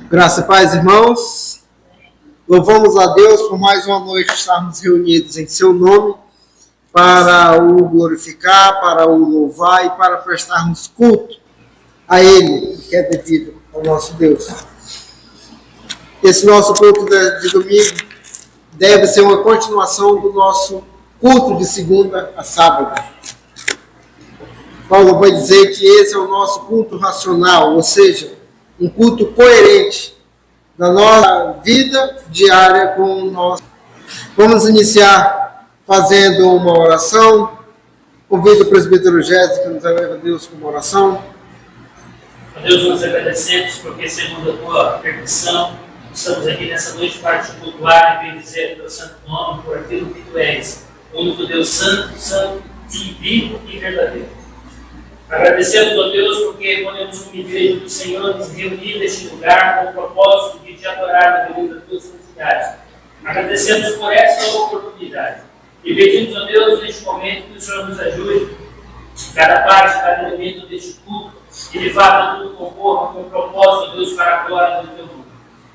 Graça e paz, irmãos. Louvamos a Deus por mais uma noite estarmos reunidos em seu nome para o glorificar, para o louvar e para prestarmos culto a Ele, que é devido ao nosso Deus. Esse nosso culto de domingo deve ser uma continuação do nosso culto de segunda a sábado. Paulo vai dizer que esse é o nosso culto racional, ou seja, um culto coerente da nossa vida diária com o nosso. Vamos iniciar fazendo uma oração. Convido o presbítero Jéssica que nos leva a Deus com uma oração. A Deus, nós agradecemos porque, segundo a tua permissão, estamos aqui nessa noite para te cultuar e bendizer o teu santo nome por aquilo que tu és, o único Deus santo, santo, vivo e verdadeiro. Agradecemos a Deus porque podemos, como igreja do Senhor, nos reunir neste lugar com o propósito de te adorar na beleza da tua santidade. Agradecemos por essa oportunidade e pedimos a Deus neste momento que o Senhor nos ajude em cada parte, cada elemento deste culto e de fato tudo concorra com o propósito, Deus, para a glória do teu nome.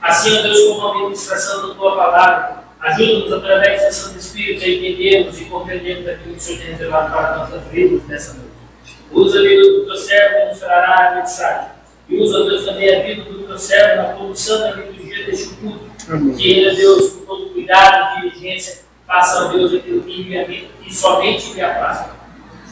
Assim, ó Deus, como a ministração da tua palavra, ajuda-nos através da Santo Espírito a entendermos e compreendermos aquilo que o Senhor tem reservado para as nossas vidas nessa noite. Usa a vida do teu servo que nos trará a mensagem. E usa, Deus, também a vida do teu servo na condução da liturgia deste culto. Amém. Que ele, Deus, com todo cuidado e diligência, faça, Deus, aquilo que somente lhe apraz.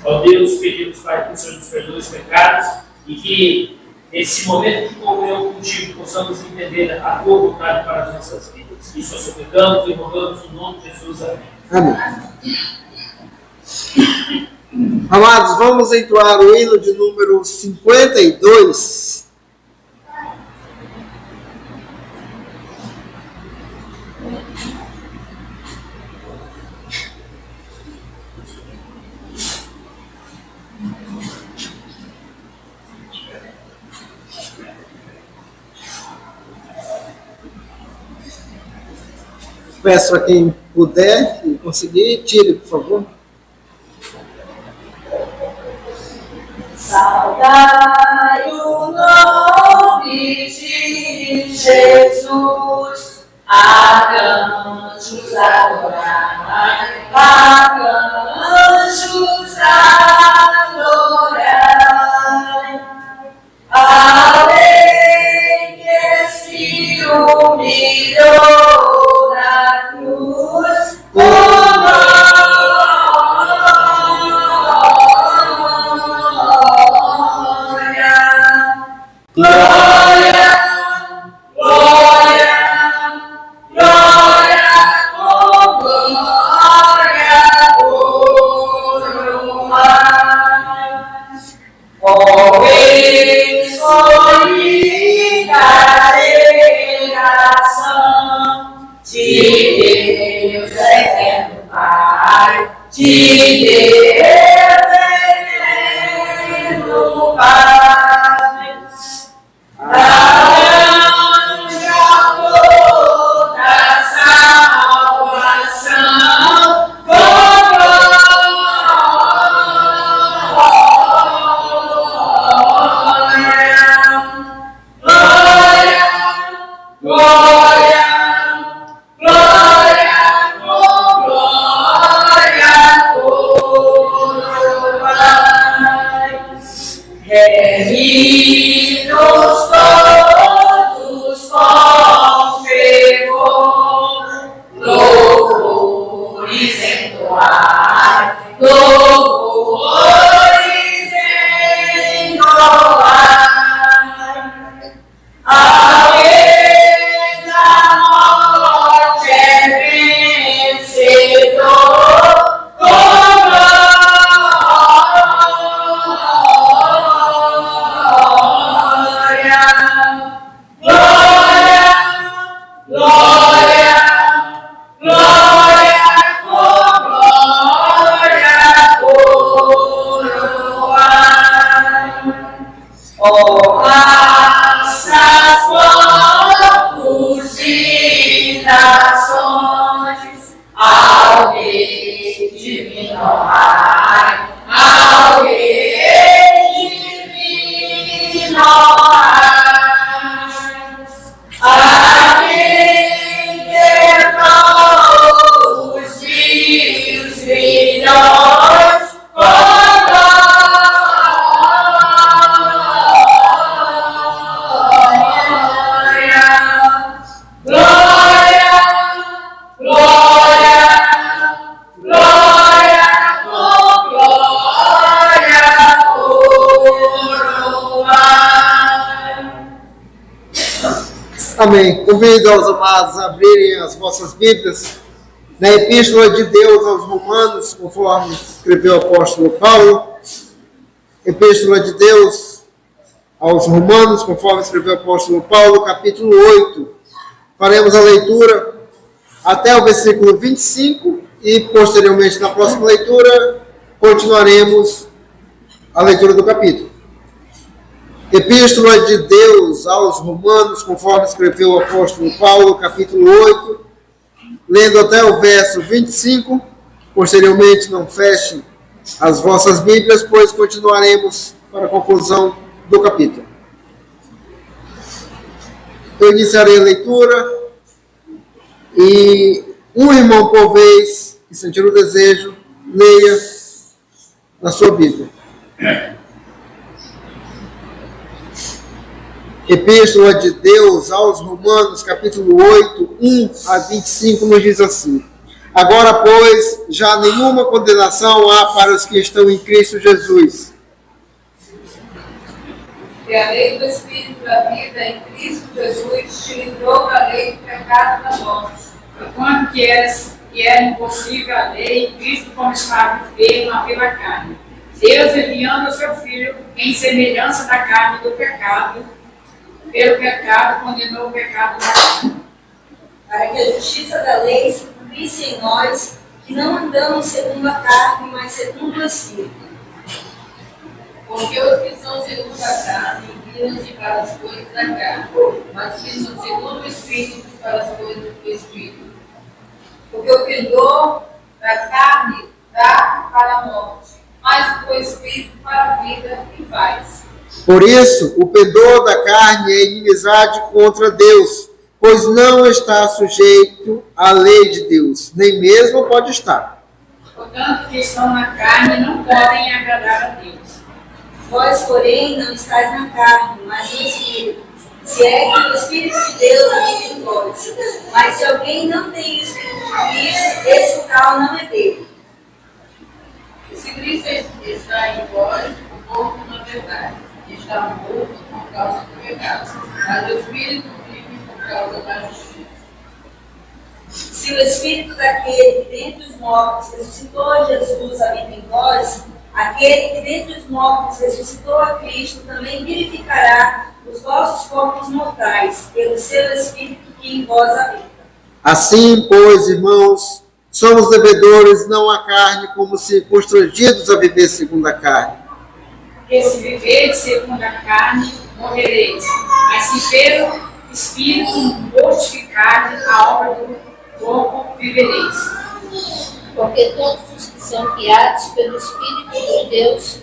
Ó Deus, pedimos, Pai, que o Senhor nos perdoe os pecados e que, nesse momento de comunhão contigo, possamos entender a tua vontade para as nossas vidas. Isso nós suplicamos e rogamos no nome de Jesus. Amém. Amém. Amados, vamos entoar o hino de número 52. Peço a quem puder e conseguir, tire, por favor. Saudai o nome de Jesus, arcanjos adorai, arcanjos adorai, alguém que se humilhou na cruz, Amém. Convido aos amados a abrirem as vossas Bíblias na Epístola de Deus aos Romanos, conforme escreveu o apóstolo Paulo. Epístola de Deus aos Romanos, conforme escreveu o apóstolo Paulo, capítulo 8. Faremos a leitura até o versículo 25 e, posteriormente, na próxima leitura, continuaremos a leitura do capítulo. Epístola de Deus aos Romanos, conforme escreveu o apóstolo Paulo, capítulo 8, lendo até o verso 25. Posteriormente, não fechem as vossas Bíblias, pois continuaremos para a conclusão do capítulo. Eu iniciarei a leitura e um irmão por vez, que sentir o desejo, leia na sua Bíblia. Epístola de Deus aos Romanos, capítulo 8, 1 a 25, nos diz assim: Agora, pois, já nenhuma condenação há para os que estão em Cristo Jesus. E a lei do Espírito da vida em Cristo Jesus te livrou da lei do pecado e da morte. Enquanto que era impossível a lei, Cristo como estava enfermo pela carne. Deus enviando o seu Filho em semelhança da carne do pecado, pelo pecado condenou o pecado da carne. Para que a justiça da lei se cumprisse em nós, que não andamos segundo a carne, mas segundo o Espírito. Porque os que são segundo a carne inclinam-se para as coisas da carne, mas os que são segundo o Espírito para as coisas do Espírito. Porque o pendor da carne dá para a morte, mas o Espírito para a vida e paz. Por isso, o pendor da carne é inimizade contra Deus, pois não está sujeito à lei de Deus, nem mesmo pode estar. Portanto, que estão na carne não podem agradar a Deus. Vós, porém, não estáis na carne, mas no Espírito, se é que o Espírito de Deus habita em vós. Mas se alguém não tem o Espírito de Cristo, esse tal não é dele. Se Cristo está em vós, o corpo na verdade está morto por causa do pecado, mas o Espírito vive por causa da justiça. Se o Espírito daquele que dentre os mortos ressuscitou a Jesus habita em vós, aquele que dentre os mortos ressuscitou a Cristo também vivificará os vossos corpos mortais, pelo seu Espírito que em vós habita. Assim, pois, irmãos, somos devedores não à carne, como se constrangidos a viver segundo a carne. Porque se viveres segundo a carne, morrereis, mas se pelo Espírito mortificardes a obra do corpo, vivereis. Porque todos os que são criados pelo Espírito de Deus,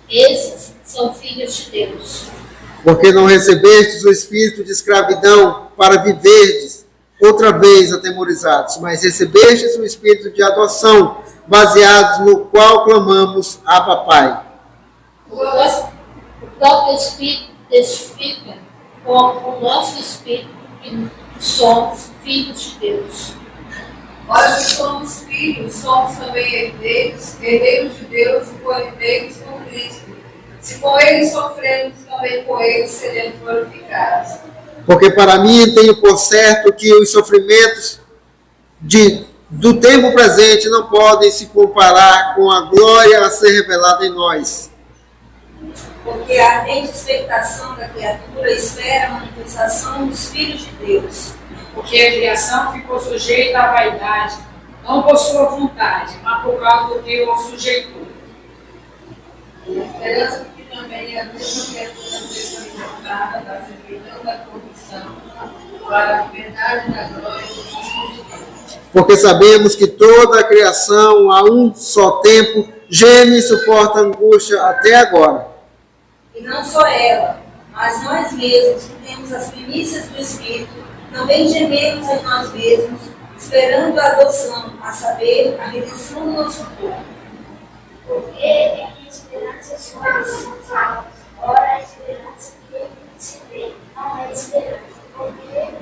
esses são filhos de Deus. Porque não recebestes o espírito de escravidão para viverdes outra vez atemorizados, mas recebestes o espírito de adoção, baseados no qual clamamos Abba Pai. O próprio Espírito testifica com o nosso Espírito que somos filhos de Deus. Nós que somos filhos, somos também herdeiros, herdeiros de Deus e co-herdeiros com Cristo. Se com ele sofremos, também com ele seremos glorificados. Porque para mim tenho por certo que os sofrimentos do tempo presente não podem se comparar com a glória a ser revelada em nós. Porque a ardente expectação da criatura espera a manifestação dos filhos de Deus. Porque a criação ficou sujeita à vaidade, não por sua vontade, mas por causa do que o sujeitou. A esperança de que também a mesma criatura seja libertada da servidão da corrupção para a liberdade da glória dos filhos de Deus. Porque sabemos que toda a criação, a um só tempo, geme e suporta angústia até agora. E não só ela, mas nós mesmos, que temos as primícias do Espírito, também gememos em nós mesmos, esperando a adoção, a saber, a redenção do nosso corpo. Porque em esperança somos salvos. Ora, a esperança que se vê não é esperança. Porque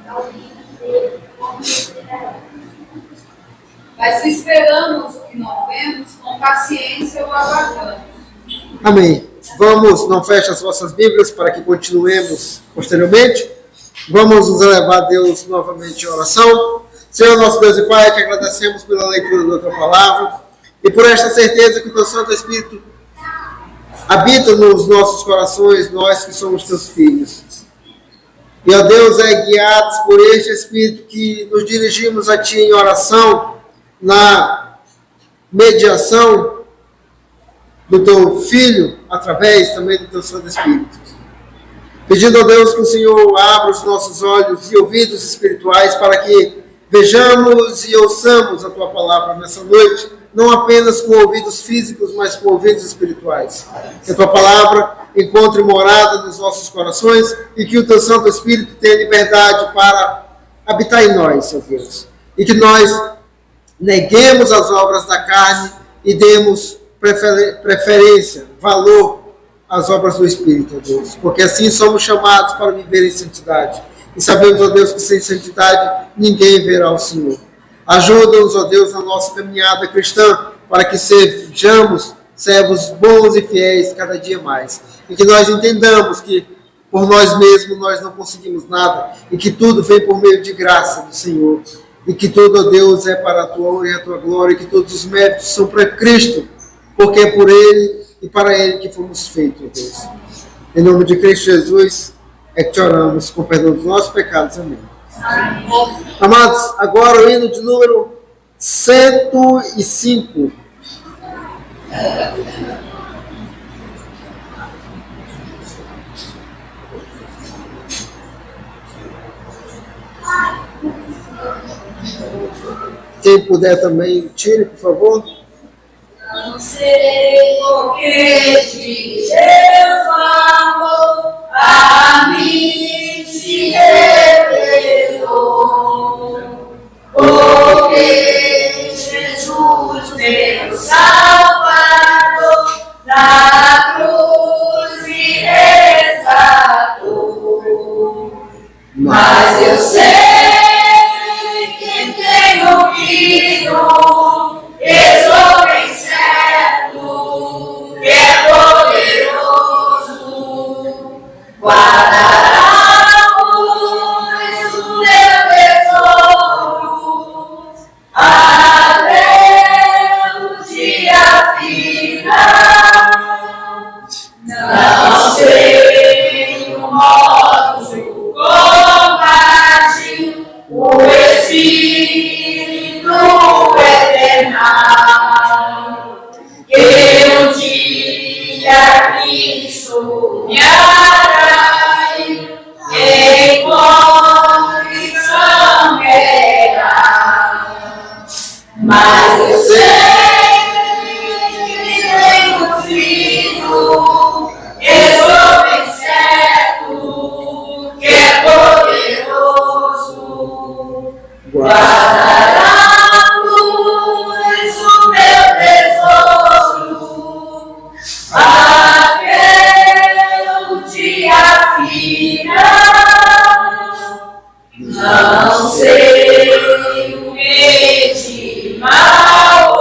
alguém vê, como esperará. Mas se esperamos o que não vemos, com paciência o aguardamos. Amém. Vamos, não feche as vossas Bíblias para que continuemos posteriormente. Vamos nos elevar a Deus novamente em oração. Senhor, nosso Deus e Pai, te agradecemos pela leitura da tua palavra e por esta certeza que o teu Santo Espírito habita nos nossos corações, nós que somos teus filhos. E, ó Deus, guiados por este Espírito que nos dirigimos a ti em oração, na mediação do teu Filho, através também do teu Santo Espírito. Pedindo a Deus que o Senhor abra os nossos olhos e ouvidos espirituais para que vejamos e ouçamos a tua palavra nessa noite, não apenas com ouvidos físicos, mas com ouvidos espirituais. Que a tua palavra encontre morada nos nossos corações e que o teu Santo Espírito tenha liberdade para habitar em nós, Senhor Deus. E que nós neguemos as obras da carne e demos preferência, valor às obras do Espírito, ó Deus. Porque assim somos chamados para viver em santidade. E sabemos, ó Deus, que sem santidade ninguém verá o Senhor. Ajuda-nos, ó Deus, na nossa caminhada cristã, para que sejamos servos bons e fiéis cada dia mais. E que nós entendamos que por nós mesmos nós não conseguimos nada, e que tudo vem por meio de graça do Senhor. E que tudo, ó Deus, é para a tua honra e a tua glória, e que todos os méritos são para Cristo, porque é por Ele e para Ele que fomos feitos, ó Deus. Em nome de Cristo Jesus, é que te oramos, com perdão dos nossos pecados. Amém. Amados, agora o hino de número 105. Quem puder também, tire, por favor. Não sei porque de Deus amor a mim se revelou, porque Jesus, meu Salvador, na cruz me resgatou. Mas eu sei que tenho vindo, estou bem certo, que é poderoso, guardará pois o meu tesouro, até o dia final. Não sei o modo de combate, o Espírito eternal, que um dia Cristo me atrai, em condição real. Mas eu sei que tenho filho, estou bem certo, que é poderoso, guardará pois o meu tesouro, até o dia final. Não sei o que de mal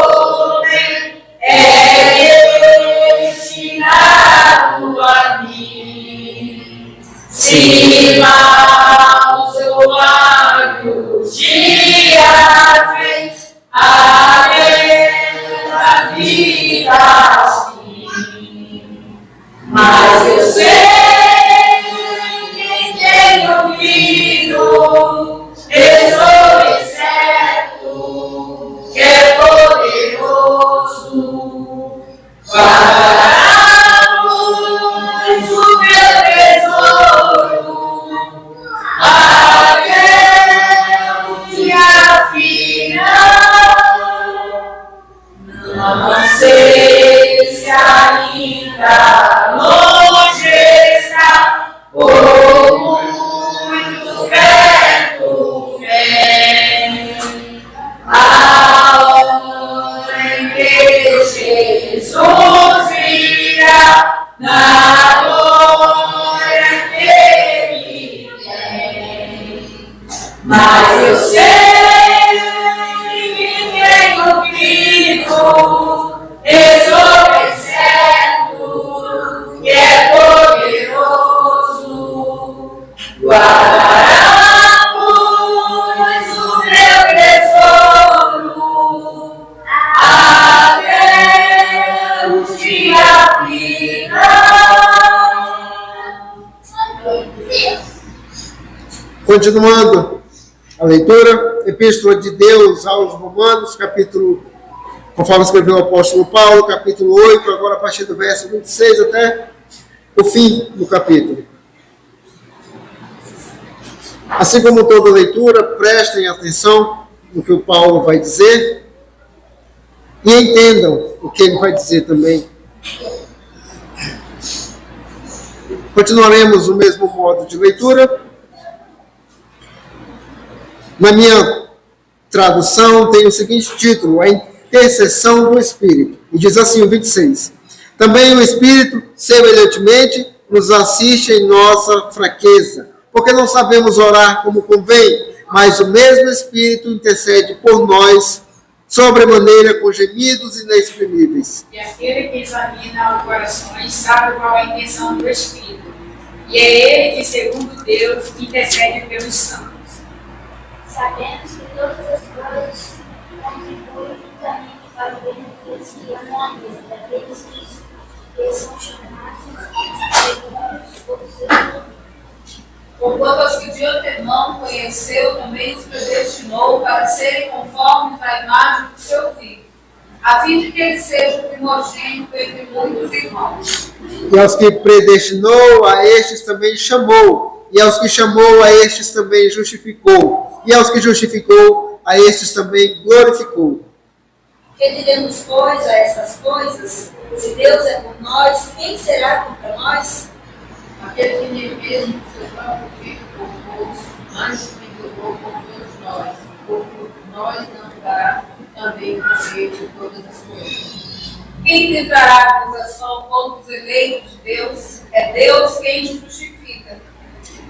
Continuando a leitura, Epístola de Deus aos Romanos, capítulo, conforme escreveu o apóstolo Paulo, capítulo 8, agora a partir do verso 26 até o fim do capítulo. Assim como toda leitura, prestem atenção no que o Paulo vai dizer e entendam o que ele vai dizer também. Continuaremos o mesmo modo de leitura. Na minha tradução tem o seguinte título: A Intercessão do Espírito. E diz assim o 26. Também o Espírito, semelhantemente, nos assiste em nossa fraqueza, porque não sabemos orar como convém, mas o mesmo Espírito intercede por nós, sobremaneira com gemidos inexprimíveis. E aquele que examina os corações sabe qual a intenção do Espírito. E é ele que, segundo Deus, intercede pelos santos. Sabemos que todas as coisas contribuem juntamente para o bem daqueles que amam a Deus, daqueles que são chamados segundo o seu plano. Porquanto aos que de antemão conheceu, também os predestinou para serem conformes à imagem do seu Filho, a fim de que ele seja o primogênito entre muitos irmãos. E aos que predestinou, a estes também chamou. E aos que chamou, a estes também justificou. E aos que justificou, a estes também glorificou. Que diremos, pois, a estas coisas? Se Deus é por nós, quem será contra nós? Aquele que nem mesmo seu próprio filho compôs, antes perdoou por todos nós, por nós não dará também com ele todas as coisas. Quem tentará acusação contra os eleitos de Deus? É Deus quem os justifica.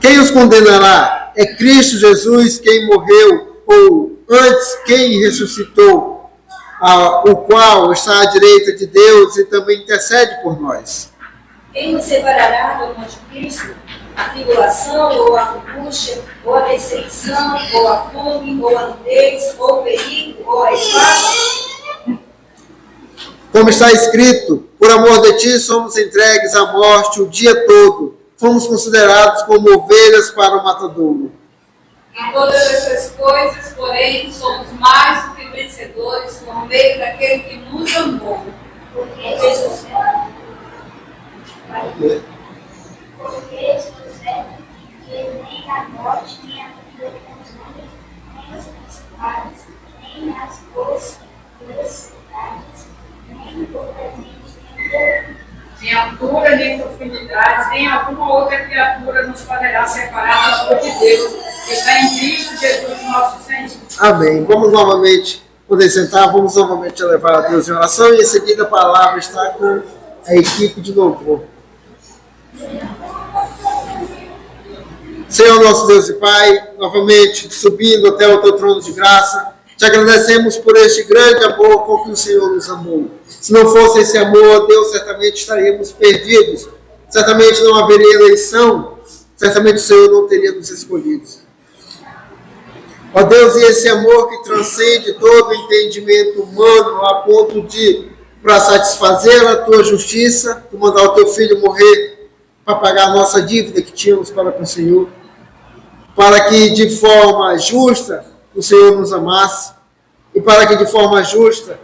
Quem os condenará? É Cristo Jesus quem morreu, ou antes quem ressuscitou, o qual está à direita de Deus e também intercede por nós. Quem nos separará do amor de Cristo? A tribulação, ou a angústia, ou a perseguição, ou a fome, ou a nudez, ou o perigo, ou a espada? Como está escrito, por amor de ti somos entregues à morte o dia todo. Fomos considerados como ovelhas para o matadouro. Em todas essas coisas, porém, somos mais do que vencedores por meio daquele que nos amou. Porque Jesus é que nem a morte, nem a vida, nem os principados, nem as possibilidades, nem o presente, Nem altura, nem profundidade, nem alguma outra criatura nos poderá separar do amor de Deus, que está em Cristo Jesus, nosso Senhor. Amém. Vamos novamente poder sentar, vamos novamente elevar a Deus em oração e em seguida a palavra está com a equipe de louvor. Senhor nosso Deus e Pai, novamente subindo até o teu trono de graça, te agradecemos por este grande amor com que o Senhor nos amou. Se não fosse esse amor, Deus, certamente estaríamos perdidos. Certamente não haveria eleição. Certamente o Senhor não teria nos escolhido. Ó Deus, e esse amor que transcende todo o entendimento humano a ponto de, para satisfazer a tua justiça, tu mandar o teu filho morrer para pagar a nossa dívida que tínhamos para com o Senhor, para que de forma justa o Senhor nos amasse e para que de forma justa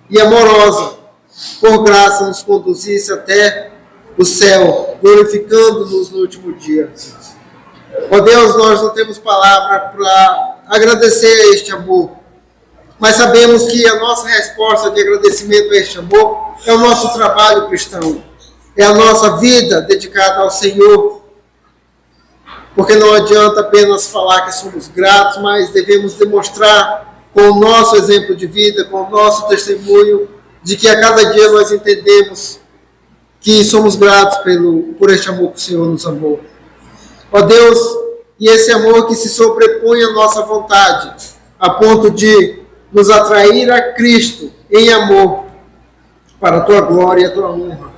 e amorosa, por graça, nos conduzisse até o céu, glorificando-nos no último dia. Ó Deus, nós não temos palavra para agradecer a este amor, mas sabemos que a nossa resposta de agradecimento a este amor é o nosso trabalho cristão, é a nossa vida dedicada ao Senhor, porque não adianta apenas falar que somos gratos, mas devemos demonstrar com o nosso exemplo de vida, com o nosso testemunho, de que a cada dia nós entendemos que somos gratos por este amor que o Senhor nos amou. Ó Deus, e esse amor que se sobrepõe à nossa vontade, a ponto de nos atrair a Cristo em amor, para a tua glória e a tua honra.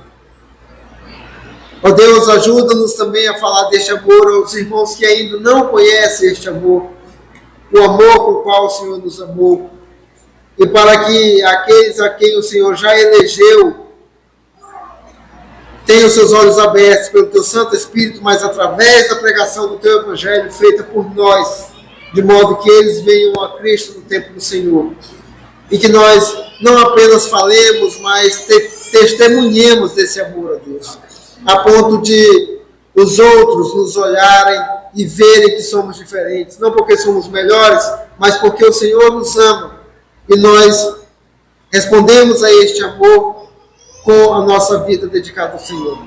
Ó Deus, ajuda-nos também a falar deste amor aos irmãos que ainda não conhecem este amor, o amor com o qual o Senhor nos amou, e para que aqueles a quem o Senhor já elegeu tenha os seus olhos abertos pelo teu Santo Espírito, mas através da pregação do teu Evangelho feita por nós, de modo que eles venham a Cristo no tempo do Senhor. E que nós não apenas falemos, mas testemunhemos desse amor a Deus, a ponto de os outros nos olharem e verem que somos diferentes, não porque somos melhores, mas porque o Senhor nos ama. E nós respondemos a este amor com a nossa vida dedicada ao Senhor.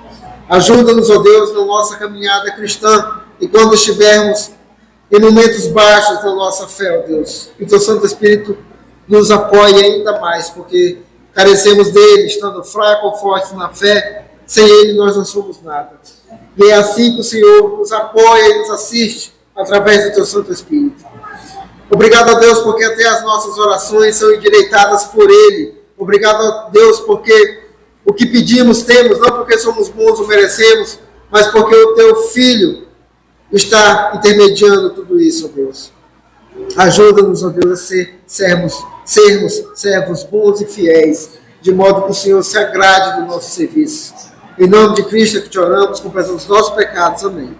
Ajuda-nos, ó Deus, na nossa caminhada cristã, e quando estivermos em momentos baixos da nossa fé, ó Deus, que o teu Santo Espírito nos apoie ainda mais, porque carecemos dele, estando fraco ou forte na fé, sem ele nós não somos nada. E é assim que o Senhor nos apoia e nos assiste, através do teu Santo Espírito. Obrigado a Deus, porque até as nossas orações são endireitadas por ele. Obrigado a Deus, porque o que pedimos temos, não porque somos bons ou merecemos, mas porque o teu Filho está intermediando tudo isso, ó Deus. Ajuda-nos, ó Deus, a sermos servos bons e fiéis, de modo que o Senhor se agrade do nosso serviço. Em nome de Cristo é que te oramos, com perdão dos nossos pecados. Amém.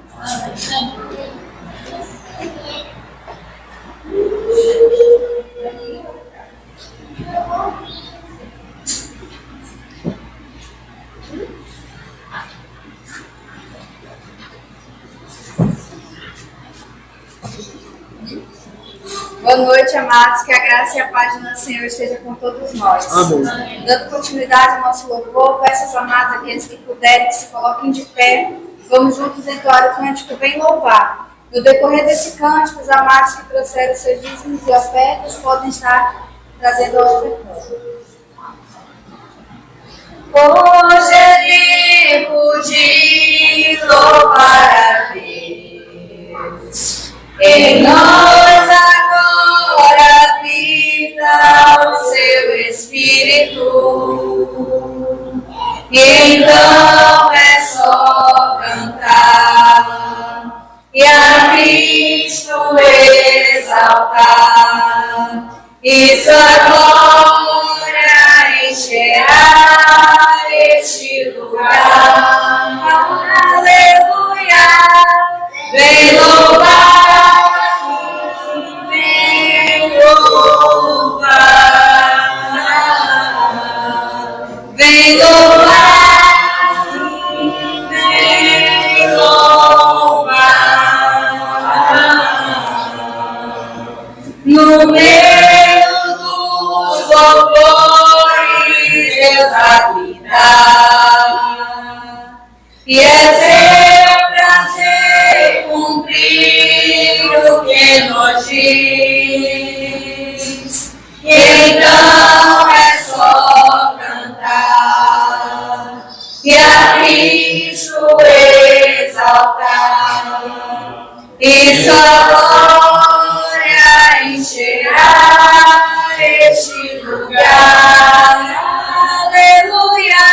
Boa noite, amados. Que a graça e a paz do nosso Senhor esteja com todos nós. Amém. Dando continuidade ao nosso louvor, peço aos amados, aqueles que puderem, que se coloquem de pé. Vamos juntos entoar o cântico Vem Louvar. No decorrer desse cântico, os amados que trouxeram seus dízimos e ofertas podem estar trazendo a oferta. Hoje é tempo de louvar a Deus. Em nós agora habita o seu Espírito. Então é só cantar e a Cristo exaltar, e sua glória encherá este lugar. Aleluia! Vem louvar, vem louvar, vem louvar, vem louvar. No meio dos louvores Deus habita, e é seu prazer cumprir o que nos diz. Então é só cantar e a Cristo exaltar, e sua glória encherá este lugar. Aleluia!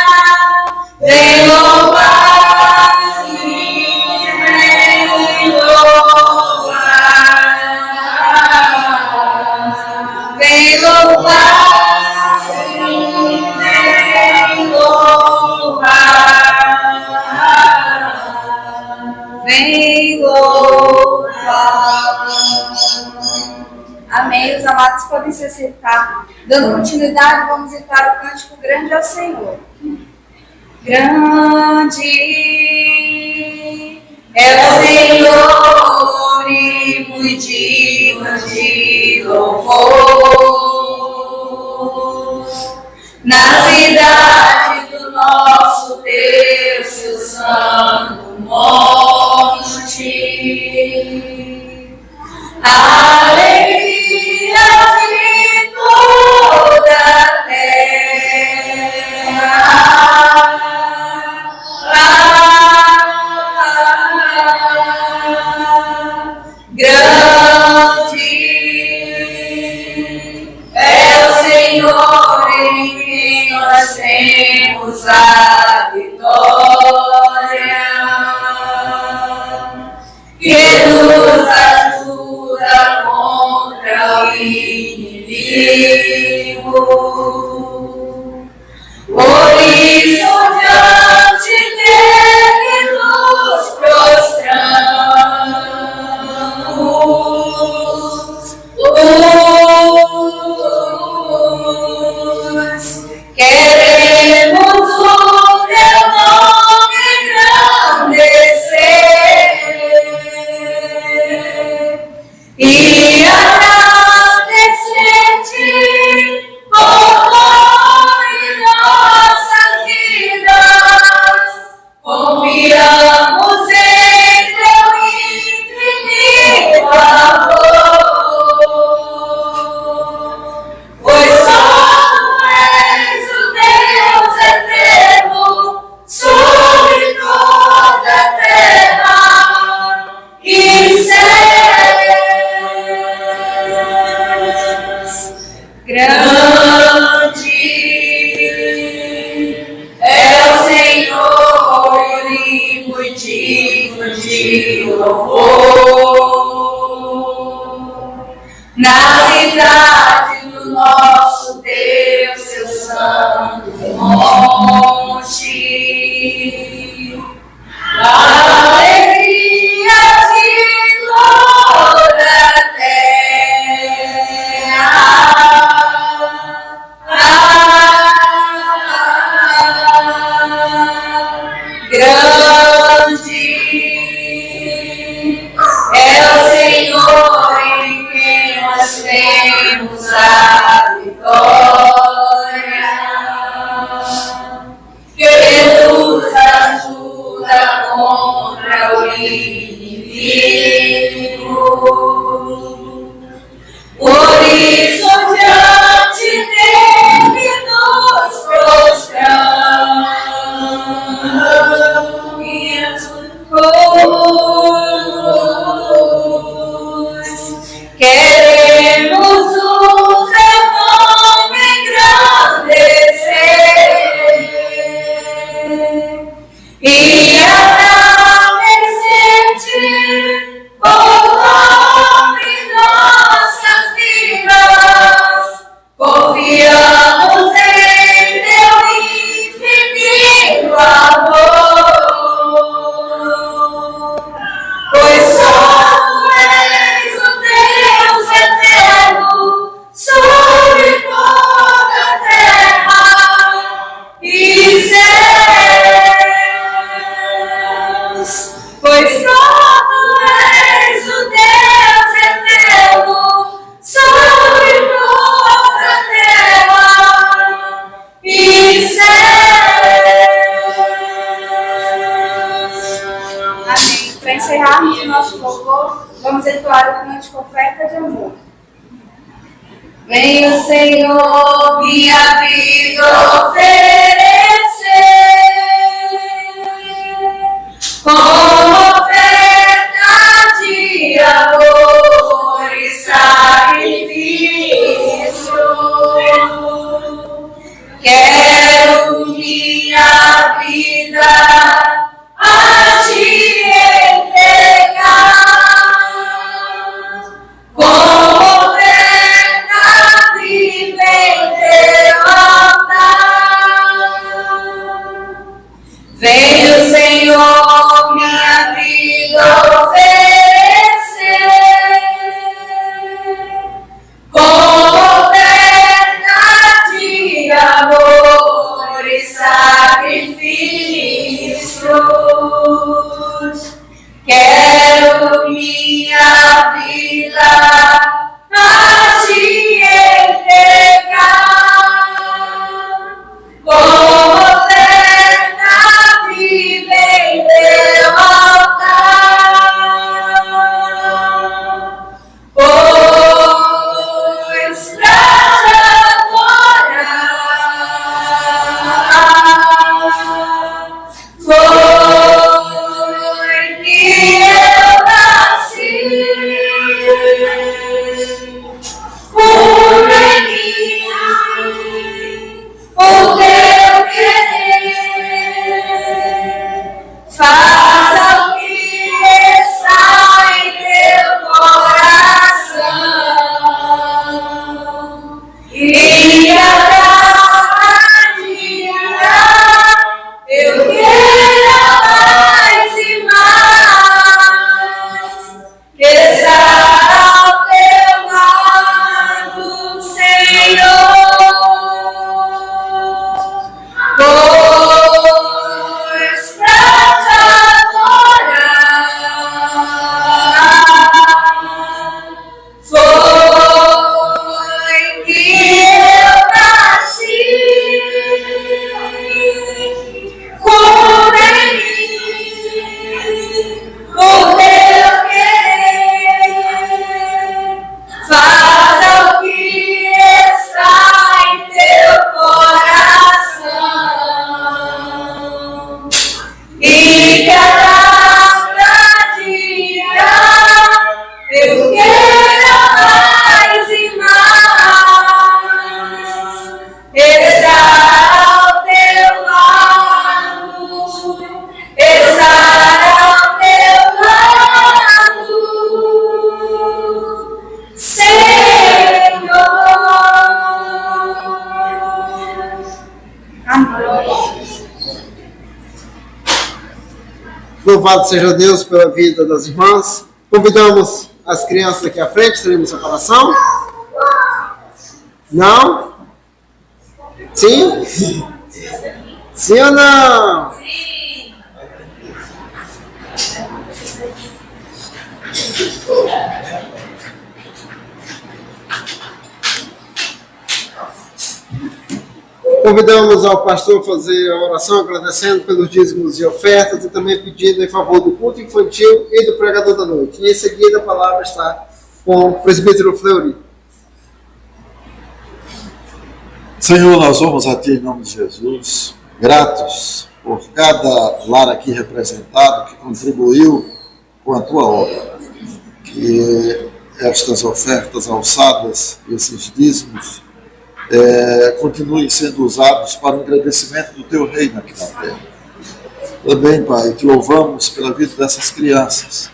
Vem louvar, vem louvar, vem louvar, vem louvar, vem louvar. Amém. Os amados podem se sentar. Dando continuidade, vamos entrar o cântico Grande ao Senhor. Grande é o Senhor e muito digno de louvor. Na cidade do nosso Deus, seu santo monte. Alegria de toda a terra. Grande é o Senhor em quem nós temos a vitória, que nos ajuda contra o inimigo. Por isso, diante queremos o teu nome engrandecer e agradecer-te por em nossas vidas. Confiamos em teu infinito amor, pois só tu és o Deus eterno sobre toda a terra e céus. Grande é o Senhor e muito digno de louvor. Na cidade do nosso Deus, seu santo monte, a alegria de toda a terra. Grande é o Senhor em quem nós temos a vitória, que nos ajuda contra o inimigo. Por isso, diante dele nos prostramos. Queremos o teu nome engrandecer e agradecer-te por em nossas vidas. Confiamos em teu infinito amor, pois só tu és o Deus eterno sobre toda a terra e céus. Pois só tu és o Deus eterno sobre toda a terra e céus. Amém. Para encerrarmos o nosso louvor, vamos entoar o cântico Oferta de Amor. Venha, Senhor, minha vida oferecer como oferta de amor e sacrifício. Quero minha vida a ti entregar como oferta viva em teu altar. Venha, Senhor, minha Louvado seja Deus pela vida das irmãs. Convidamos as crianças aqui à frente, teremos separação? Não? Sim? Sim ou não? Convidamos ao pastor a fazer a oração agradecendo pelos dízimos e ofertas e também pedindo em favor do culto infantil e do pregador da noite. E em seguida a palavra está com o presbítero Fleury. Senhor, nós vamos a Ti em nome de Jesus, gratos por cada lar aqui representado que contribuiu com a Tua obra. Que estas ofertas alçadas, esses dízimos, continuem sendo usados para o engrandecimento do Teu reino aqui na terra. Também, Pai, te louvamos pela vida dessas crianças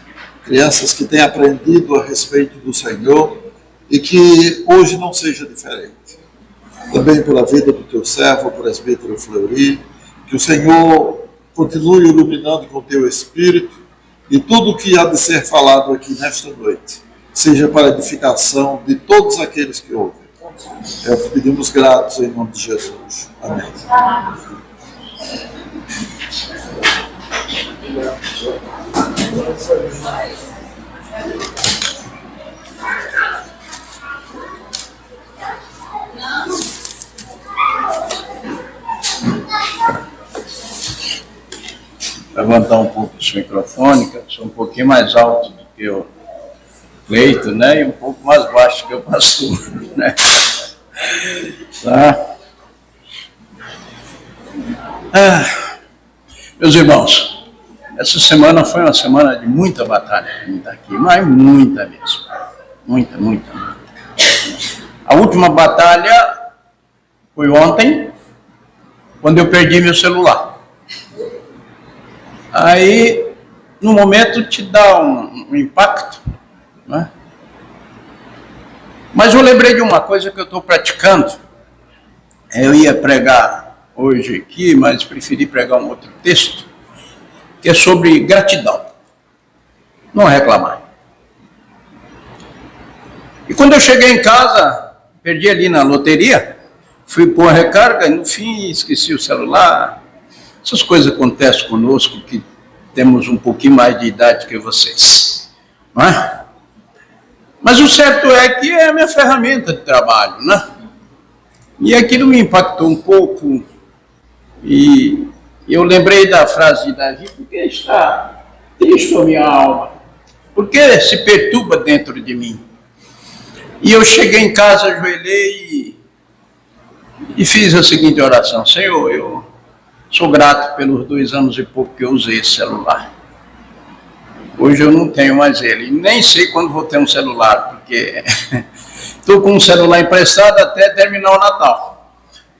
que têm aprendido a respeito do Senhor e que hoje não seja diferente. Também pela vida do Teu servo, o presbítero Fleury, que o Senhor continue iluminando com o Teu Espírito e tudo o que há de ser falado aqui nesta noite seja para a edificação de todos aqueles que ouvem. É o que pedimos gratos em nome de Jesus. Amém. Levantar um pouco esse microfone, que eu sou um pouquinho mais alto do que o Cleito, né? E um pouco mais baixo que o pastor, né? Tá? Meus irmãos, essa semana foi uma semana de muita batalha aqui, mas muita mesmo. Muita. A última batalha foi ontem, quando eu perdi meu celular. Aí, no momento, te dá um impacto, né? Mas eu lembrei de uma coisa que eu estou praticando. Eu ia pregar hoje aqui, mas preferi pregar um outro texto, que é sobre gratidão. Não reclamar. E quando eu cheguei em casa, perdi ali na loteria, fui pôr a recarga e no fim esqueci o celular. Essas coisas acontecem conosco que temos um pouquinho mais de idade que vocês, não é? Mas o certo é que é a minha ferramenta de trabalho, né? E aquilo me impactou um pouco e eu lembrei da frase de Davi: por que está triste a minha alma? Por que se perturba dentro de mim? E eu cheguei em casa, ajoelhei e fiz a seguinte oração: Senhor, eu sou grato pelos 2 anos e pouco que eu usei esse celular. Hoje eu não tenho mais ele. Nem sei quando vou ter um celular, porque estou com um celular emprestado até terminar o Natal.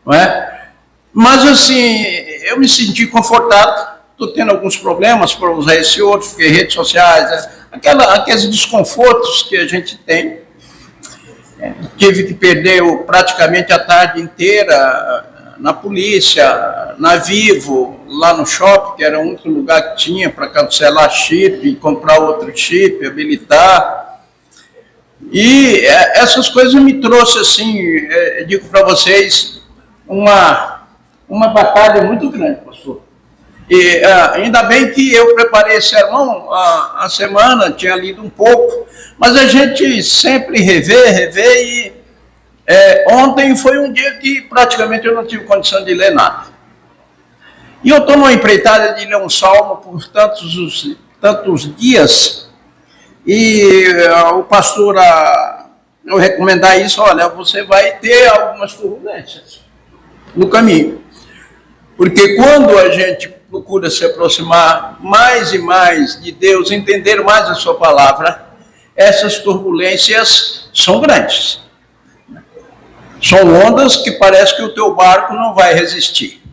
Não é? Mas assim, eu me senti confortado. Estou tendo alguns problemas para usar esse outro, porque redes sociais, aqueles desconfortos que a gente tem. Tive que perder praticamente a tarde inteira na polícia, na Vivo, lá no shopping, que era o único lugar que tinha para cancelar chip, comprar outro chip, habilitar. E essas coisas me trouxeram, assim, digo para vocês, uma batalha muito grande, pastor. E ainda bem que eu preparei esse sermão a semana, tinha lido um pouco, mas a gente sempre revê e ontem foi um dia que praticamente eu não tive condição de ler nada. E eu estou numa empreitada de ler um salmo por tantos dias, e o pastor, eu recomendar isso: olha, você vai ter algumas turbulências no caminho. Porque quando a gente procura se aproximar mais e mais de Deus, entender mais a sua palavra, essas turbulências são grandes. São ondas que parece que o teu barco não vai resistir,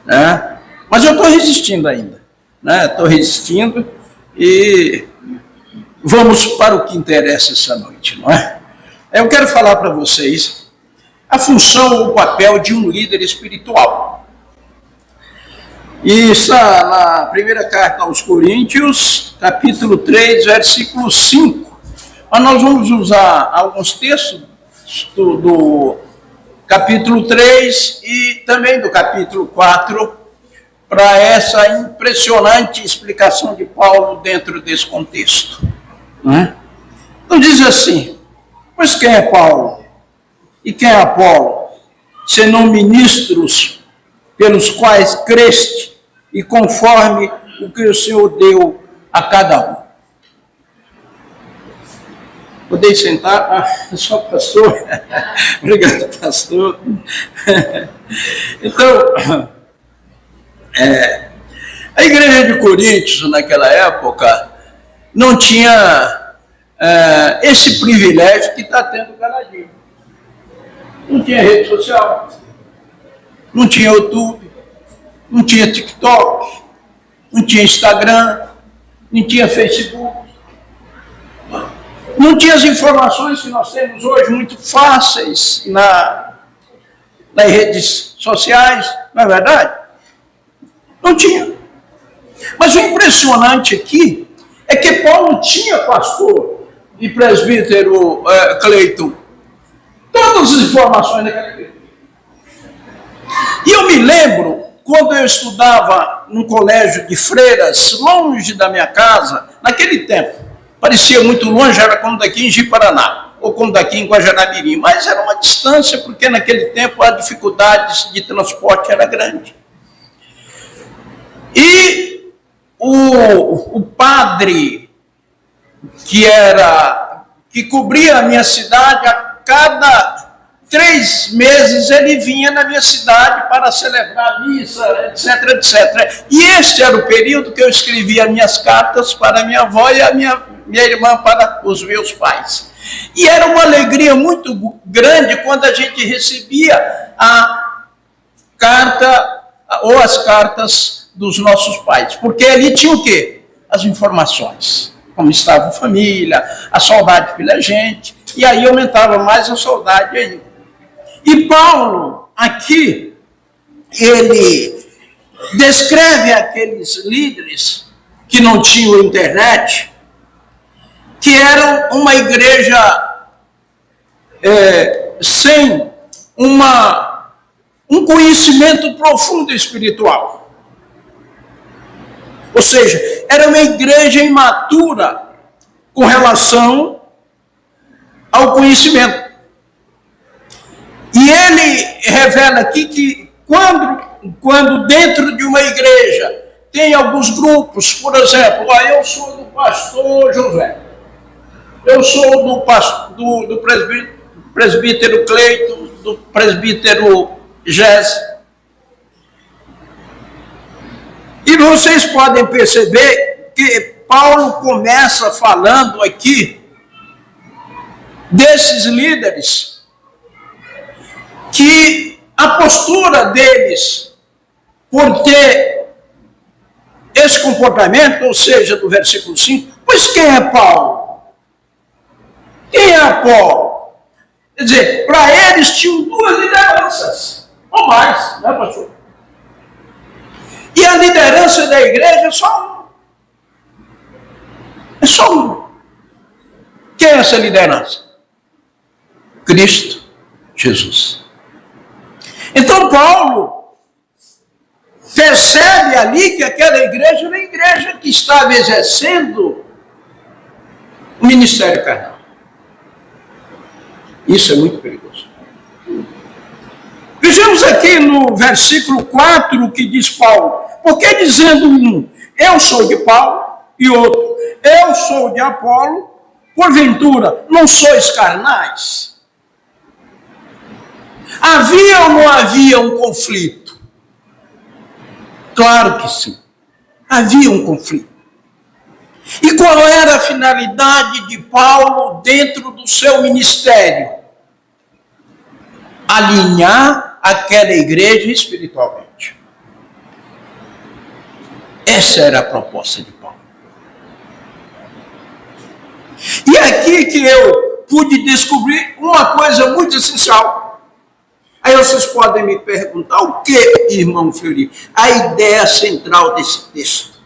né? Mas eu estou resistindo ainda, né? Estou resistindo e vamos para o que interessa essa noite, não é? Eu quero falar para vocês a função ou o papel de um líder espiritual. E está na primeira carta aos Coríntios, capítulo 3, versículo 5. Mas nós vamos usar alguns textos do capítulo 3 e também do capítulo 4 para essa impressionante explicação de Paulo dentro desse contexto. Né? Então diz assim: pois quem é Paulo e quem é Apolo, senão ministros pelos quais creste e conforme o que o Senhor deu a cada um. Podem sentar? Só pastor. Obrigado, pastor. Então, a igreja de Coríntios, naquela época, não tinha esse privilégio que está tendo cada dia. Não tinha rede social, não tinha YouTube, não tinha TikTok, não tinha Instagram, não tinha Facebook. Não tinha as informações que nós temos hoje muito fáceis nas redes sociais, não é verdade? Não tinha. Mas o impressionante aqui é que Paulo tinha pastor e presbítero Cleiton todas as informações daquela igreja. E eu me lembro, quando eu estudava num colégio de freiras, longe da minha casa, naquele tempo, parecia muito longe, era como daqui em Ji-Paraná, ou como daqui em Guajará-Mirim, mas era uma distância, porque naquele tempo a dificuldade de transporte era grande. E o padre que cobria a minha cidade, a cada 3 meses ele vinha na minha cidade para celebrar a missa, etc, etc. E este era o período que eu escrevia minhas cartas para a minha avó e a minha irmã para os meus pais. E era uma alegria muito grande quando a gente recebia a carta ou as cartas dos nossos pais, porque ali tinha o quê? As informações, como estava a família, a saudade pela gente, e aí aumentava mais a saudade ainda. E Paulo, aqui, ele descreve aqueles líderes que não tinham internet, que eram uma igreja sem um conhecimento profundo espiritual. Ou seja, era uma igreja imatura com relação ao conhecimento. E ele revela aqui que quando dentro de uma igreja tem alguns grupos, por exemplo, eu sou do pastor José, eu sou do presbítero Cleiton, do presbítero Jéssica. E vocês podem perceber que Paulo começa falando aqui desses líderes, que a postura deles, por ter esse comportamento, ou seja, do versículo 5, pois quem é Paulo? Quem é Apolo? Quer dizer, para eles tinham 2 lideranças, ou mais, não é, pastor? E a liderança da igreja é só uma. É só uma. Quem é essa liderança? Cristo Jesus. Então Paulo percebe ali que aquela igreja era a igreja que estava exercendo o ministério carnal. Isso é muito perigoso. Vejamos aqui no versículo 4 que diz Paulo: porque dizendo um, eu sou de Paulo, e outro, eu sou de Apolo, porventura não sois carnais? Havia ou não havia um conflito? Claro que sim. Havia um conflito. E qual era a finalidade de Paulo dentro do seu ministério? Alinhar aquela igreja espiritualmente. Essa era a proposta de Paulo. E aqui que eu pude descobrir uma coisa muito essencial. Aí vocês podem me perguntar o que, irmão Fleury? A ideia central desse texto,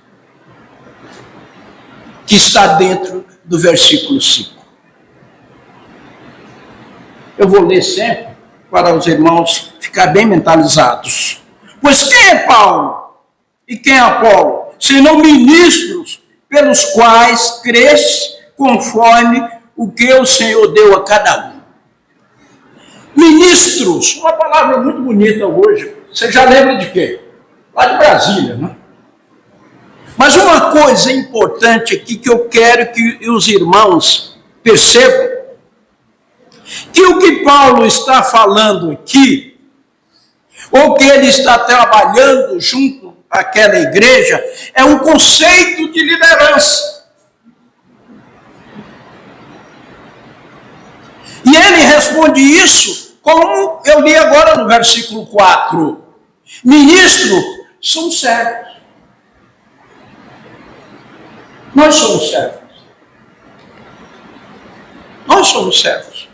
que está dentro do versículo 5. Eu vou ler sempre para os irmãos ficarem bem mentalizados. Pois quem é Paulo e quem é Apolo? Senão ministros pelos quais cresce conforme o que o Senhor deu a cada um. Ministros, uma palavra muito bonita hoje. Você já lembra de quê? Lá de Brasília, né? Mas uma coisa importante aqui que eu quero que os irmãos percebam, que o que Paulo está falando aqui, ou que ele está trabalhando junto àquela igreja, é um conceito de liderança. E ele responde isso, como eu li agora no versículo 4. Ministros são servos. Nós somos servos. Nós somos servos.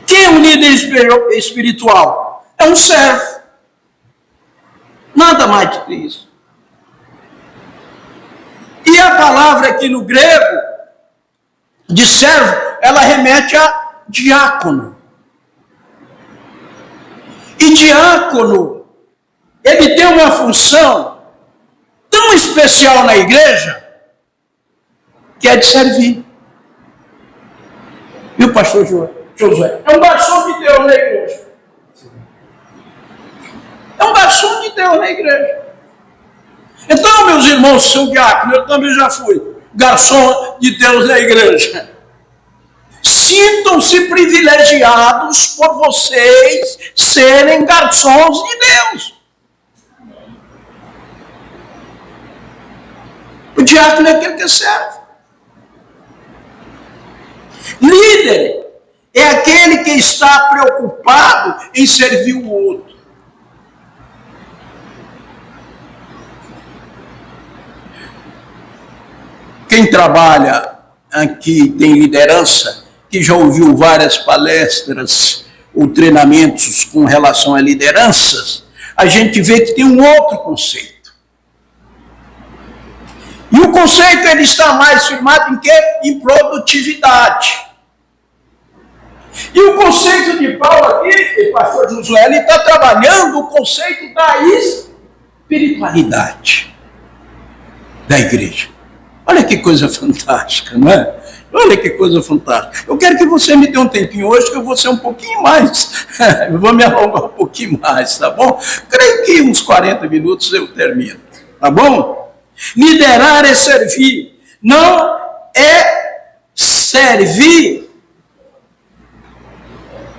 Quem é um líder espiritual? É um servo. Nada mais do que isso. E a palavra aqui no grego, de servo, ela remete a diácono. E diácono, ele tem uma função tão especial na igreja, que é de servir. E o pastor Josué é um garçom de Deus na igreja. É um garçom de Deus na igreja. Então, meus irmãos, são diáconos, eu também já fui garçom de Deus na igreja. Sintam-se privilegiados por vocês serem garçons de Deus. O diácono é aquele que serve. Líder é aquele que está preocupado em servir o outro. Quem trabalha aqui tem liderança, que já ouviu várias palestras ou treinamentos com relação a lideranças, a gente vê que tem um outro conceito. E o conceito ele está mais firmado em quê? Em produtividade. E o conceito de Paulo aqui, pastor Josué, ele está trabalhando o conceito da espiritualidade da igreja. Olha que coisa fantástica, não é? Olha que coisa fantástica. Eu quero que você me dê um tempinho hoje, que eu vou ser um pouquinho mais, eu vou me alongar um pouquinho mais, tá bom? Creio que uns 40 minutos eu termino, tá bom? Liderar é servir, não é servir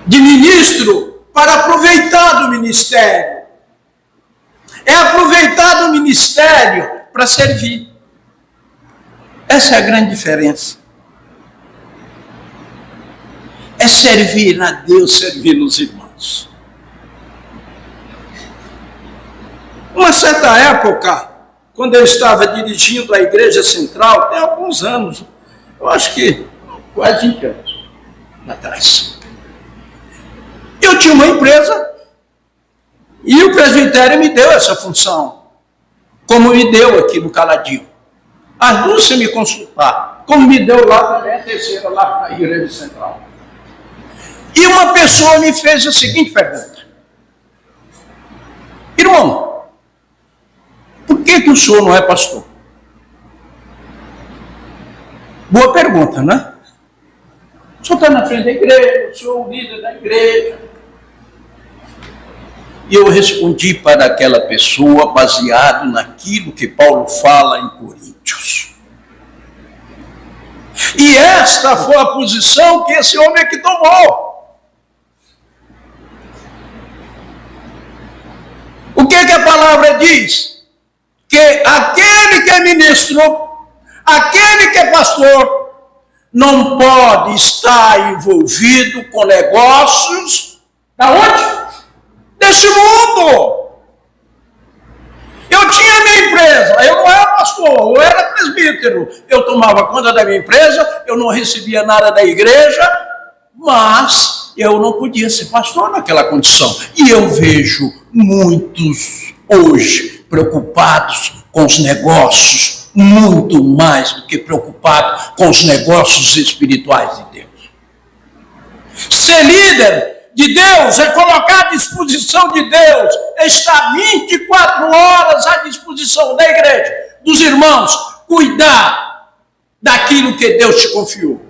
de ministro para aproveitar do ministério. É aproveitar do ministério para servir. Essa é a grande diferença. É servir a Deus, servir os irmãos. Uma certa época, quando eu estava dirigindo a igreja central, tem alguns anos, eu acho que quase 20 anos atrás, eu tinha uma empresa e o presbitério me deu essa função, como me deu aqui no Caladinho. As duas se me consultar, como me deu lá também a terceira, lá na igreja central. E uma pessoa me fez a seguinte pergunta: irmão, por que o senhor não é pastor? Boa pergunta, né? O senhor está na frente da igreja, o senhor é o líder da igreja. E eu respondi para aquela pessoa baseado naquilo que Paulo fala em Coríntios. E esta foi a posição que esse homem aqui tomou. O que a palavra diz? Que aquele que é ministro, aquele que é pastor, não pode estar envolvido com negócios da onde? Desse mundo. Eu tinha minha empresa, eu não era pastor, eu era presbítero. Eu tomava conta da minha empresa, eu não recebia nada da igreja, mas eu não podia ser pastor naquela condição. E eu vejo muitos hoje preocupados com os negócios, muito mais do que preocupados com os negócios espirituais de Deus. Ser líder de Deus é colocar à disposição de Deus, estar 24 horas à disposição da igreja, dos irmãos, cuidar daquilo que Deus te confiou.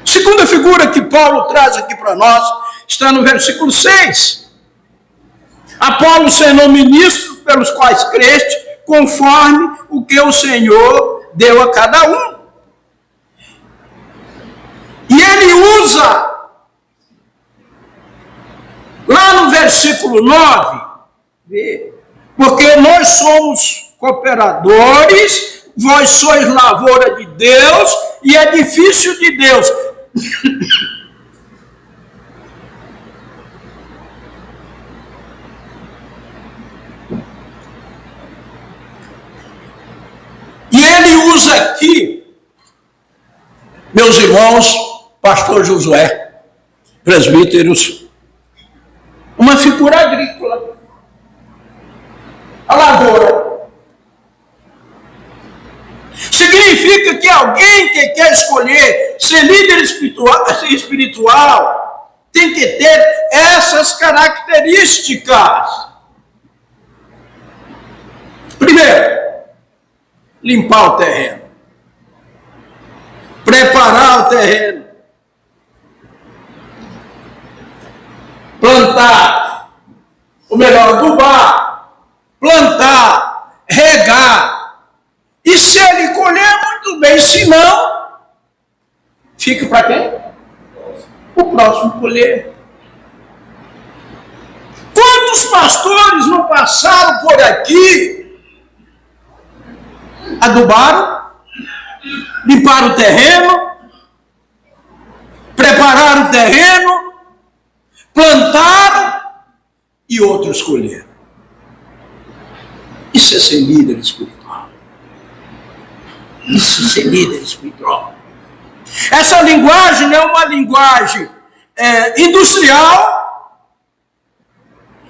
Segunda figura que Paulo traz aqui para nós está no versículo 6. Apolo, sendo ministro pelos quais creste, conforme o que o Senhor deu a cada um. E ele usa, lá no versículo 9, porque nós somos cooperadores, vós sois lavoura de Deus e edifício de Deus. E ele usa aqui, meus irmãos, pastor Josué, presbíteros, uma figura agrícola, a lavoura. Significa que alguém que quer escolher ser líder espiritual tem que ter essas características. Primeiro, limpar o terreno, preparar o terreno, plantar, ou melhor, adubar, plantar, regar. E se ele colher, muito bem, se não, fica para quem? O próximo colher. Quantos pastores não passaram por aqui, adubaram, limparam o terreno, prepararam o terreno, plantaram e outros colheram. Isso é ser líder espiritual. Isso é ser líder espiritual. Essa linguagem é uma linguagem industrial,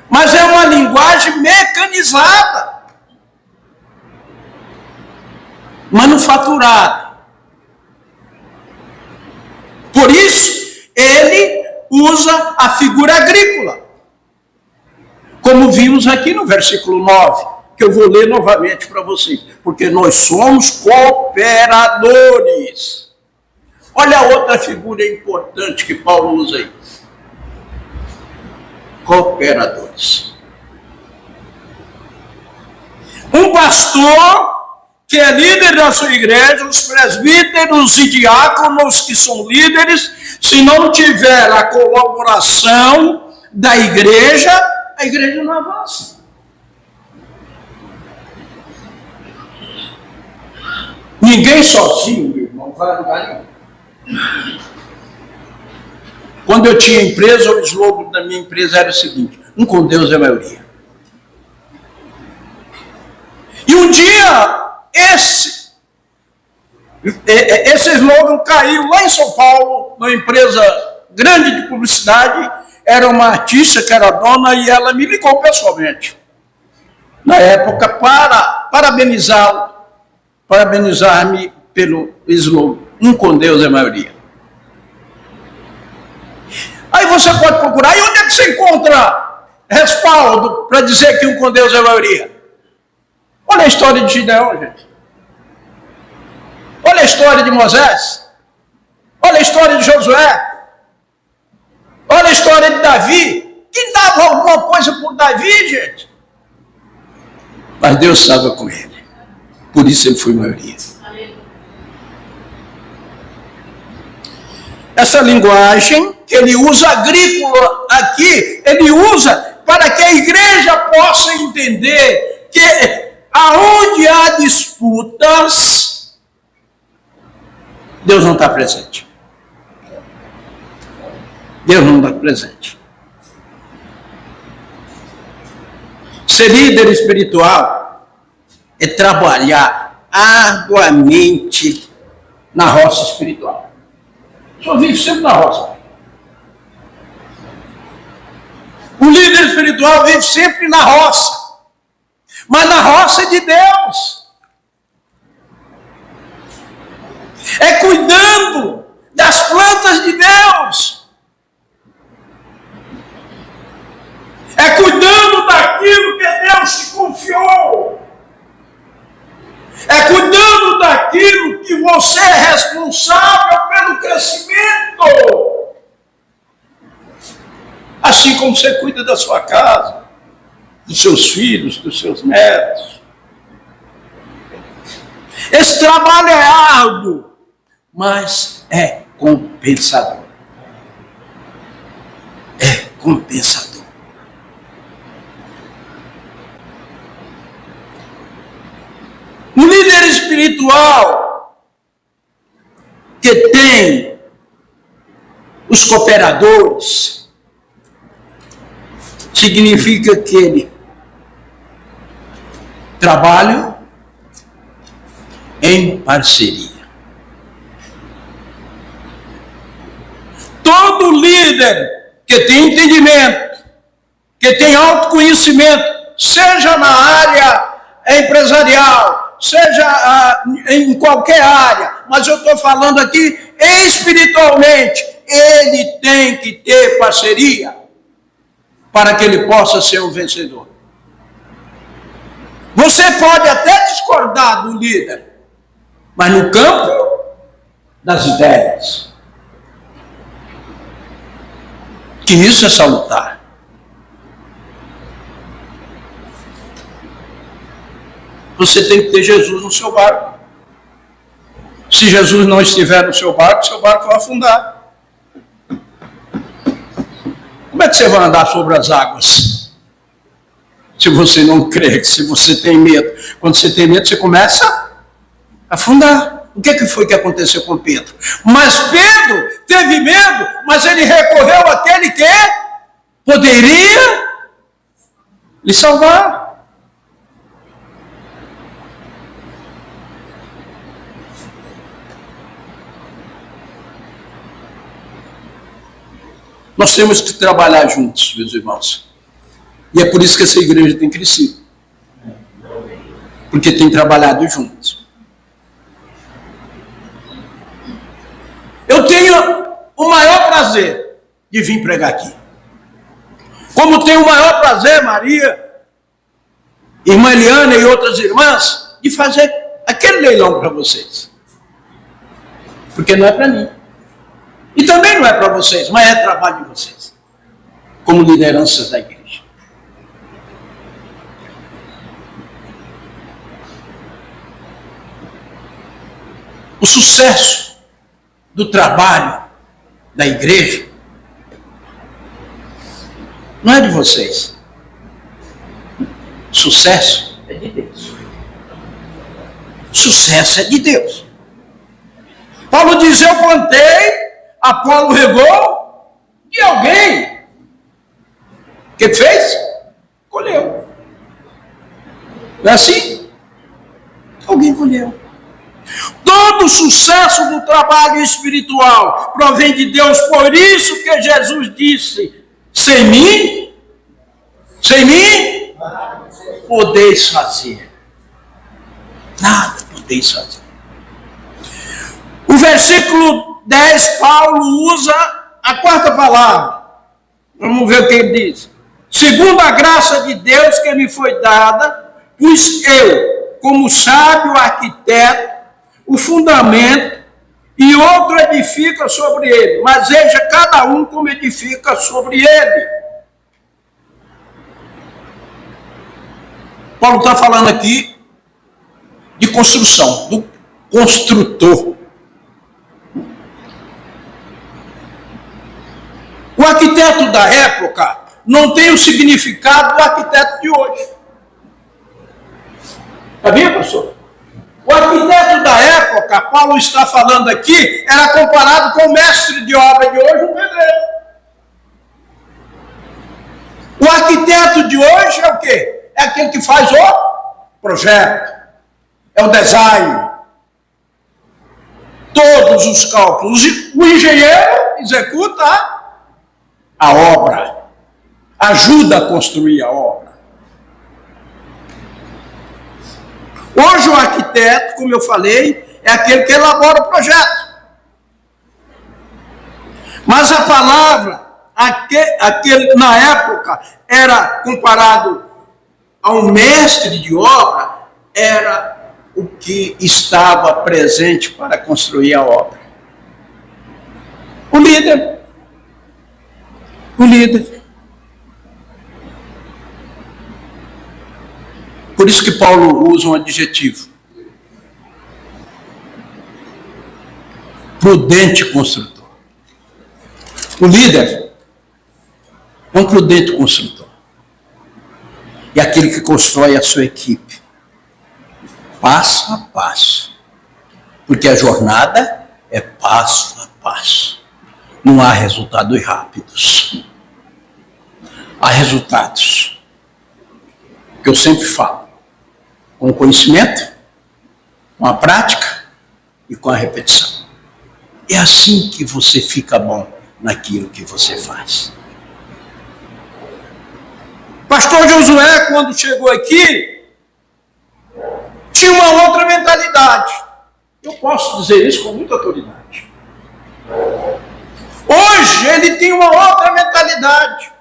mas é uma linguagem mecanizada, manufaturada. Por isso, ele usa a figura agrícola, como vimos aqui no versículo 9, que eu vou ler novamente para vocês, porque nós somos cooperadores. Olha a outra figura importante que Paulo usa aí. Cooperadores. Um pastor que é líder da sua igreja, os presbíteros e diáconos que são líderes, se não tiver a colaboração da igreja, a igreja não avança. Ninguém sozinho, meu irmão, vai a lugar nenhum. Quando eu tinha empresa, o slogan da minha empresa era o seguinte: um com Deus é a maioria. E um dia, esse slogan caiu lá em São Paulo, numa empresa grande de publicidade. Era uma artista que era dona e ela me ligou pessoalmente, na época, para parabenizar-me pelo slogan, um com Deus é a maioria. Aí você pode procurar, e onde é que você encontra respaldo para dizer que um com Deus é a maioria? Olha a história de Gideão, gente. Olha a história de Moisés. Olha a história de Josué. Olha a história de Davi. Quem dava alguma coisa por Davi, gente? Mas Deus estava com ele. Por isso ele foi maioria. Essa linguagem que ele usa agrícola aqui, ele usa para que a igreja possa entender que aonde há disputas, Deus não está presente. Deus não está presente. Ser líder espiritual é trabalhar arduamente na roça espiritual. O senhor vive sempre na roça. O líder espiritual vive sempre na roça. Mas na roça de Deus. É cuidando das plantas de Deus. É cuidando daquilo que Deus te confiou. É cuidando daquilo que você é responsável pelo crescimento. Assim como você cuida da sua casa, dos seus filhos, dos seus netos. Esse trabalho é árduo, mas é compensador. É compensador. Um líder espiritual que tem os cooperadores significa que ele trabalha em parceria. Todo líder que tem entendimento, que tem autoconhecimento, seja na área empresarial, seja em qualquer área, mas eu estou falando aqui espiritualmente, ele tem que ter parceria para que ele possa ser um vencedor. Você pode até discordar do líder, mas no campo das ideias, que isso é salutar. Você tem que ter Jesus no seu barco. Se Jesus não estiver no seu barco vai afundar. Como é que você vai andar sobre as águas? Se você não crê, se você tem medo. Quando você tem medo, você começa a afundar. O que foi que aconteceu com Pedro? Mas Pedro teve medo, mas ele recorreu àquele que poderia lhe salvar. Nós temos que trabalhar juntos, meus irmãos. E é por isso que essa igreja tem crescido. Porque tem trabalhado juntos. Eu tenho o maior prazer de vir pregar aqui. Como tenho o maior prazer, Maria, irmã Eliana e outras irmãs, de fazer aquele leilão para vocês. Porque não é para mim. E também não é para vocês, mas é trabalho de vocês, como lideranças da igreja. O sucesso do trabalho da igreja não é de vocês. O sucesso é de Deus. O sucesso é de Deus. Paulo diz, eu plantei, Apolo regou, e alguém, o que fez? Colheu. Não é assim? Alguém colheu. Todo o sucesso do trabalho espiritual provém de Deus, por isso que Jesus disse, sem mim, podeis fazer. Nada podeis fazer. O versículo 10, Paulo usa a quarta palavra. Vamos ver o que ele diz. Segundo a graça de Deus que me foi dada, pus eu, como sábio arquiteto, o fundamento, e outro edifica sobre ele. Mas veja cada um como edifica sobre ele. Paulo está falando aqui de construção, do construtor. O arquiteto da época não tem o significado do arquiteto de hoje. Sabia, professor? O arquiteto da época, Paulo está falando aqui, era comparado com o mestre de obra de hoje, um pedreiro. O arquiteto de hoje é o quê? É aquele que faz o projeto, é o design. todos os cálculos. O engenheiro executa a obra, ajuda a construir a obra. Hoje o arquiteto, como eu falei, é aquele que elabora o projeto. Mas a palavra, aquele na época, era comparado ao mestre de obra, era o que estava presente para construir a obra. O líder. O líder. Por isso que Paulo usa um adjetivo. Prudente construtor. O líder é um prudente construtor. É aquele que constrói a sua equipe. Passo a passo. Porque a jornada é passo a passo. Não há resultados rápidos. Há resultados que eu sempre falo. Com o conhecimento, com a prática e com a repetição. É assim que você fica bom naquilo que você faz. Pastor Josué, quando chegou aqui, tinha uma outra mentalidade. Eu posso dizer isso com muita autoridade. Hoje ele tem uma outra mentalidade.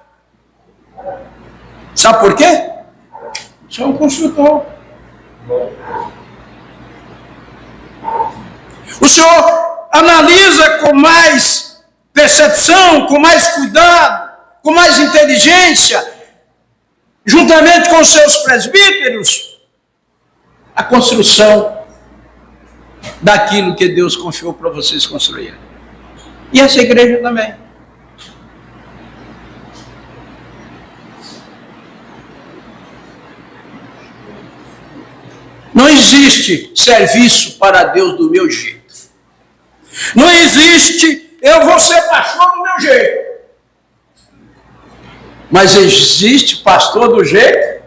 Sabe por quê? Você é um construtor. O senhor analisa com mais percepção, com mais cuidado, com mais inteligência, juntamente com os seus presbíteros, a construção daquilo que Deus confiou para vocês construírem. E essa igreja também. Não existe serviço para Deus do meu jeito. Não existe, eu vou ser pastor do meu jeito. Mas existe pastor do jeito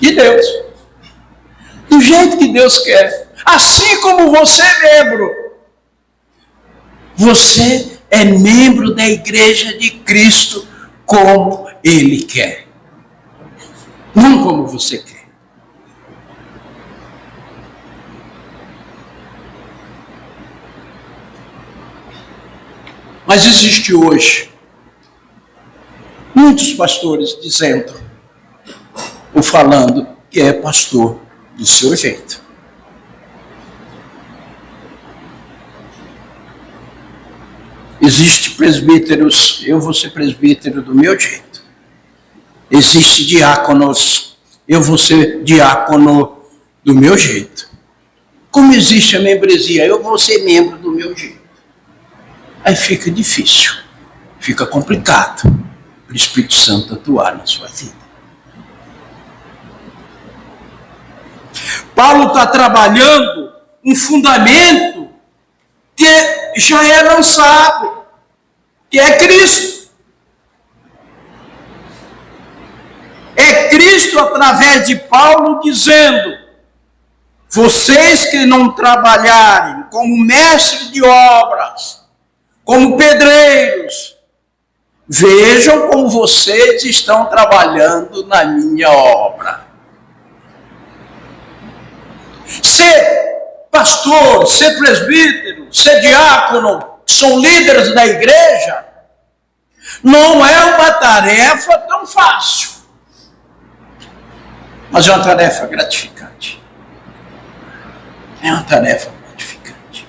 de Deus. Do jeito que Deus quer. Assim como você é membro. Você é membro da igreja de Cristo como Ele quer. Não como você quer. Mas existe hoje muitos pastores dizendo ou falando que é pastor do seu jeito. Existe presbíteros, eu vou ser presbítero do meu jeito. Existe diáconos, eu vou ser diácono do meu jeito. Como existe a membresia, eu vou ser membro do meu jeito. Aí fica difícil, fica complicado para o Espírito Santo atuar na sua vida. Paulo está trabalhando um fundamento que já é lançado, que é Cristo. É Cristo através de Paulo dizendo: vocês que não trabalharem como mestres de obras, como pedreiros, vejam como vocês estão trabalhando na minha obra. Ser pastor, ser presbítero, ser diácono, que são líderes da igreja, não é uma tarefa tão fácil. Mas é uma tarefa gratificante. É uma tarefa gratificante.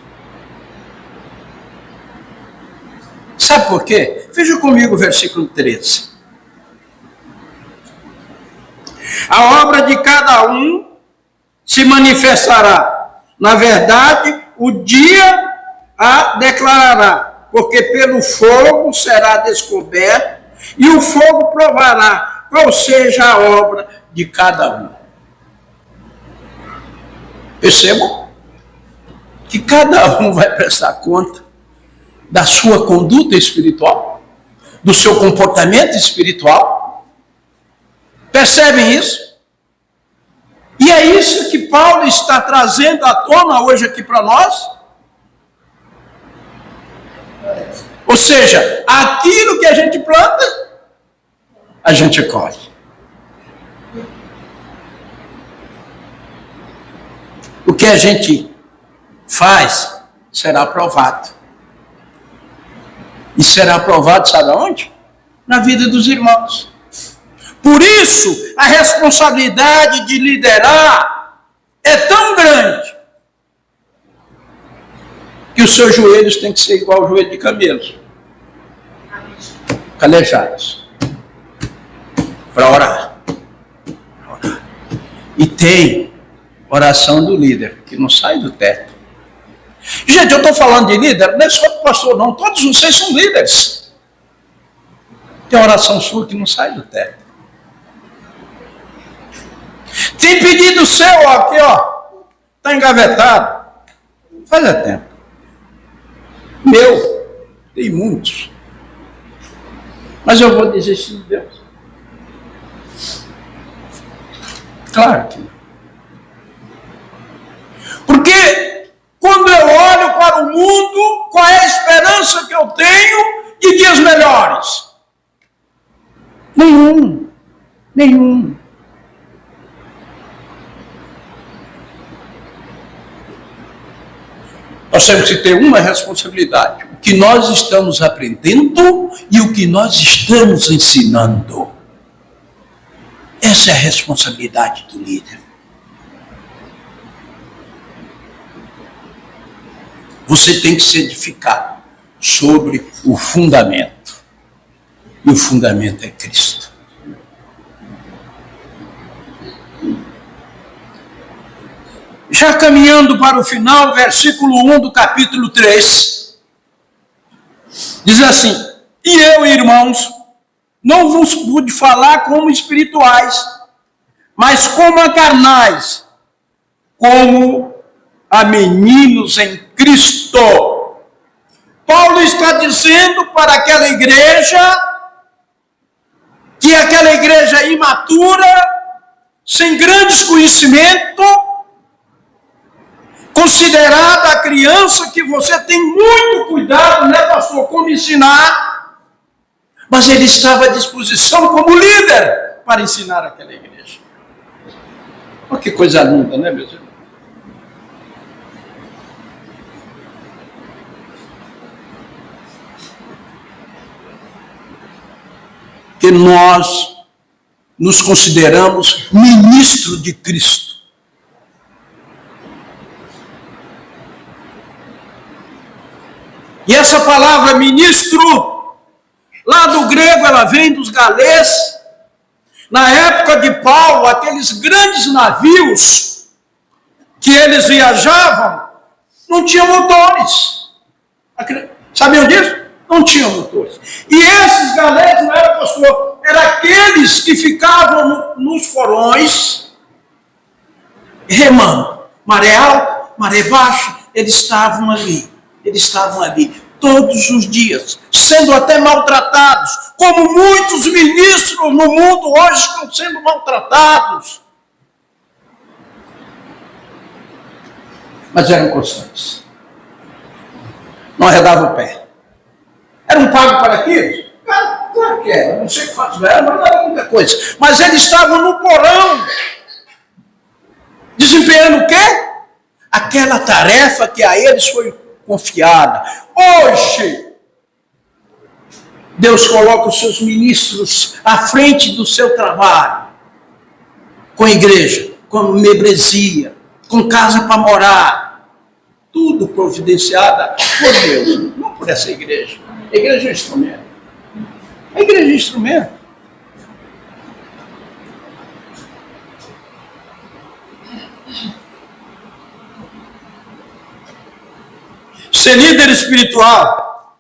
Sabe por quê? Veja comigo o versículo 13. A obra de cada um se manifestará. Na verdade, o dia a declarará, porque pelo fogo será descoberto, e o fogo provará qual seja a obra de cada um. Percebam que cada um vai prestar conta da sua conduta espiritual, do seu comportamento espiritual. Percebem isso? E é isso que Paulo está trazendo à tona hoje aqui para nós. Ou seja, aquilo que a gente planta, a gente colhe. O que a gente faz será aprovado. E será aprovado, sabe aonde? Na vida dos irmãos. Por isso, a responsabilidade de liderar é tão grande que os seus joelhos têm que ser igual ao joelho de camelos, calejados, para orar. E tem oração do líder, que não sai do teto. Gente, eu estou falando de líder, não é só do pastor, não. Todos vocês são líderes. Tem oração sua que não sai do teto. Tem pedido seu, aqui, está engavetado. Faz tempo. Meu, tem muitos. Mas eu vou desistir de Deus. Claro que não. Porque quando eu olho para o mundo, qual é a esperança que eu tenho de dias melhores? Nenhum. Nós temos que ter uma responsabilidade. O que nós estamos aprendendo e o que nós estamos ensinando. Essa é a responsabilidade do líder. Você tem que se edificar sobre o fundamento. E o fundamento é Cristo. Já caminhando para o final, versículo 1 do capítulo 3, diz assim: e eu, irmãos, não vos pude falar como espirituais, mas como a carnais, como a meninos em Cristo. Paulo está dizendo para aquela igreja, que aquela igreja imatura, sem grandes conhecimentos, considerada a criança que você tem muito cuidado, né, pastor, como ensinar, mas ele estava à disposição como líder para ensinar aquela igreja. Olha que coisa linda, né, meus irmãos? Que nós nos consideramos ministro de Cristo. E essa palavra ministro, lá do grego, ela vem dos galês. Na época de Paulo, aqueles grandes navios que eles viajavam, não tinham motores. Sabiam disso? Não tinham motores. E esses galés não eram, pastor, eram aqueles que ficavam nos porões, remando. Maré alta, maré baixa, eles estavam ali todos os dias, sendo até maltratados, como muitos ministros no mundo hoje estão sendo maltratados. Mas eram constantes. Não arredavam o pé. Eram pagos para aquilo? Claro que era. Não sei quantos eram, mas era muita coisa. Mas eles estavam no porão, desempenhando o quê? Aquela tarefa que a eles foi confiada. Hoje, Deus coloca os seus ministros à frente do seu trabalho, com a igreja, com membresia, com casa para morar, tudo providenciada por Deus, não por essa igreja. A igreja é instrumento. A igreja é instrumento. Ser líder espiritual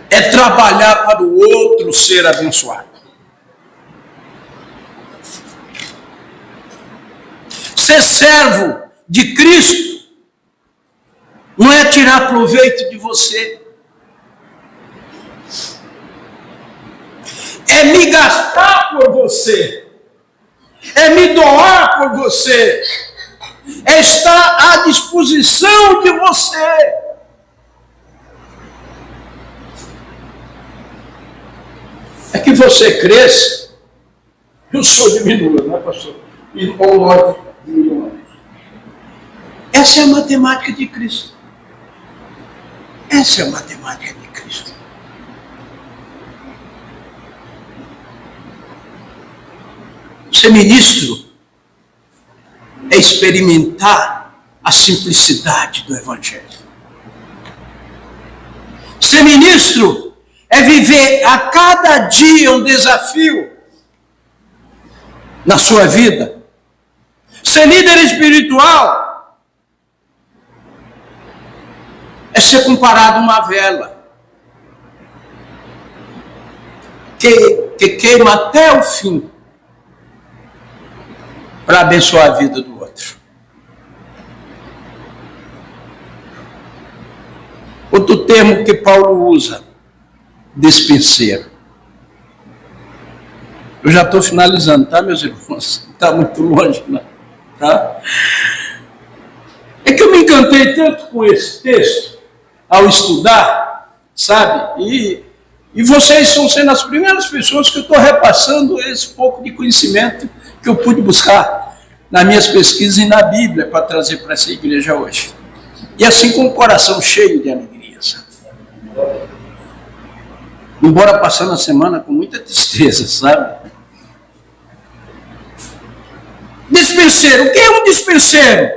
é trabalhar para o outro ser abençoado. Ser servo de Cristo não é tirar proveito de você. É me gastar por você. É me doar por você. É estar à disposição de você. é que você cresça e o senhor diminua, não é, pastor? Ou nós diminuamos. Essa é a matemática de Cristo. Essa é a matemática de Cristo. Ser ministro é experimentar a simplicidade do Evangelho. Ser ministro é viver a cada dia um desafio na sua vida. Ser líder espiritual é ser comparado a uma vela que queima até o fim para abençoar a vida do outro. Outro termo que Paulo usa, despenseiro. Eu já estou finalizando, tá, meus irmãos? Não está muito longe, não. Tá? É que eu me encantei tanto com esse texto, ao estudar, sabe? E vocês estão sendo as primeiras pessoas que eu estou repassando esse pouco de conhecimento que eu pude buscar nas minhas pesquisas e na Bíblia para trazer para essa igreja hoje. E assim com o coração cheio de alegria, sabe? Embora passando a semana com muita tristeza, sabe? Dispenseiro. O que é um dispenseiro?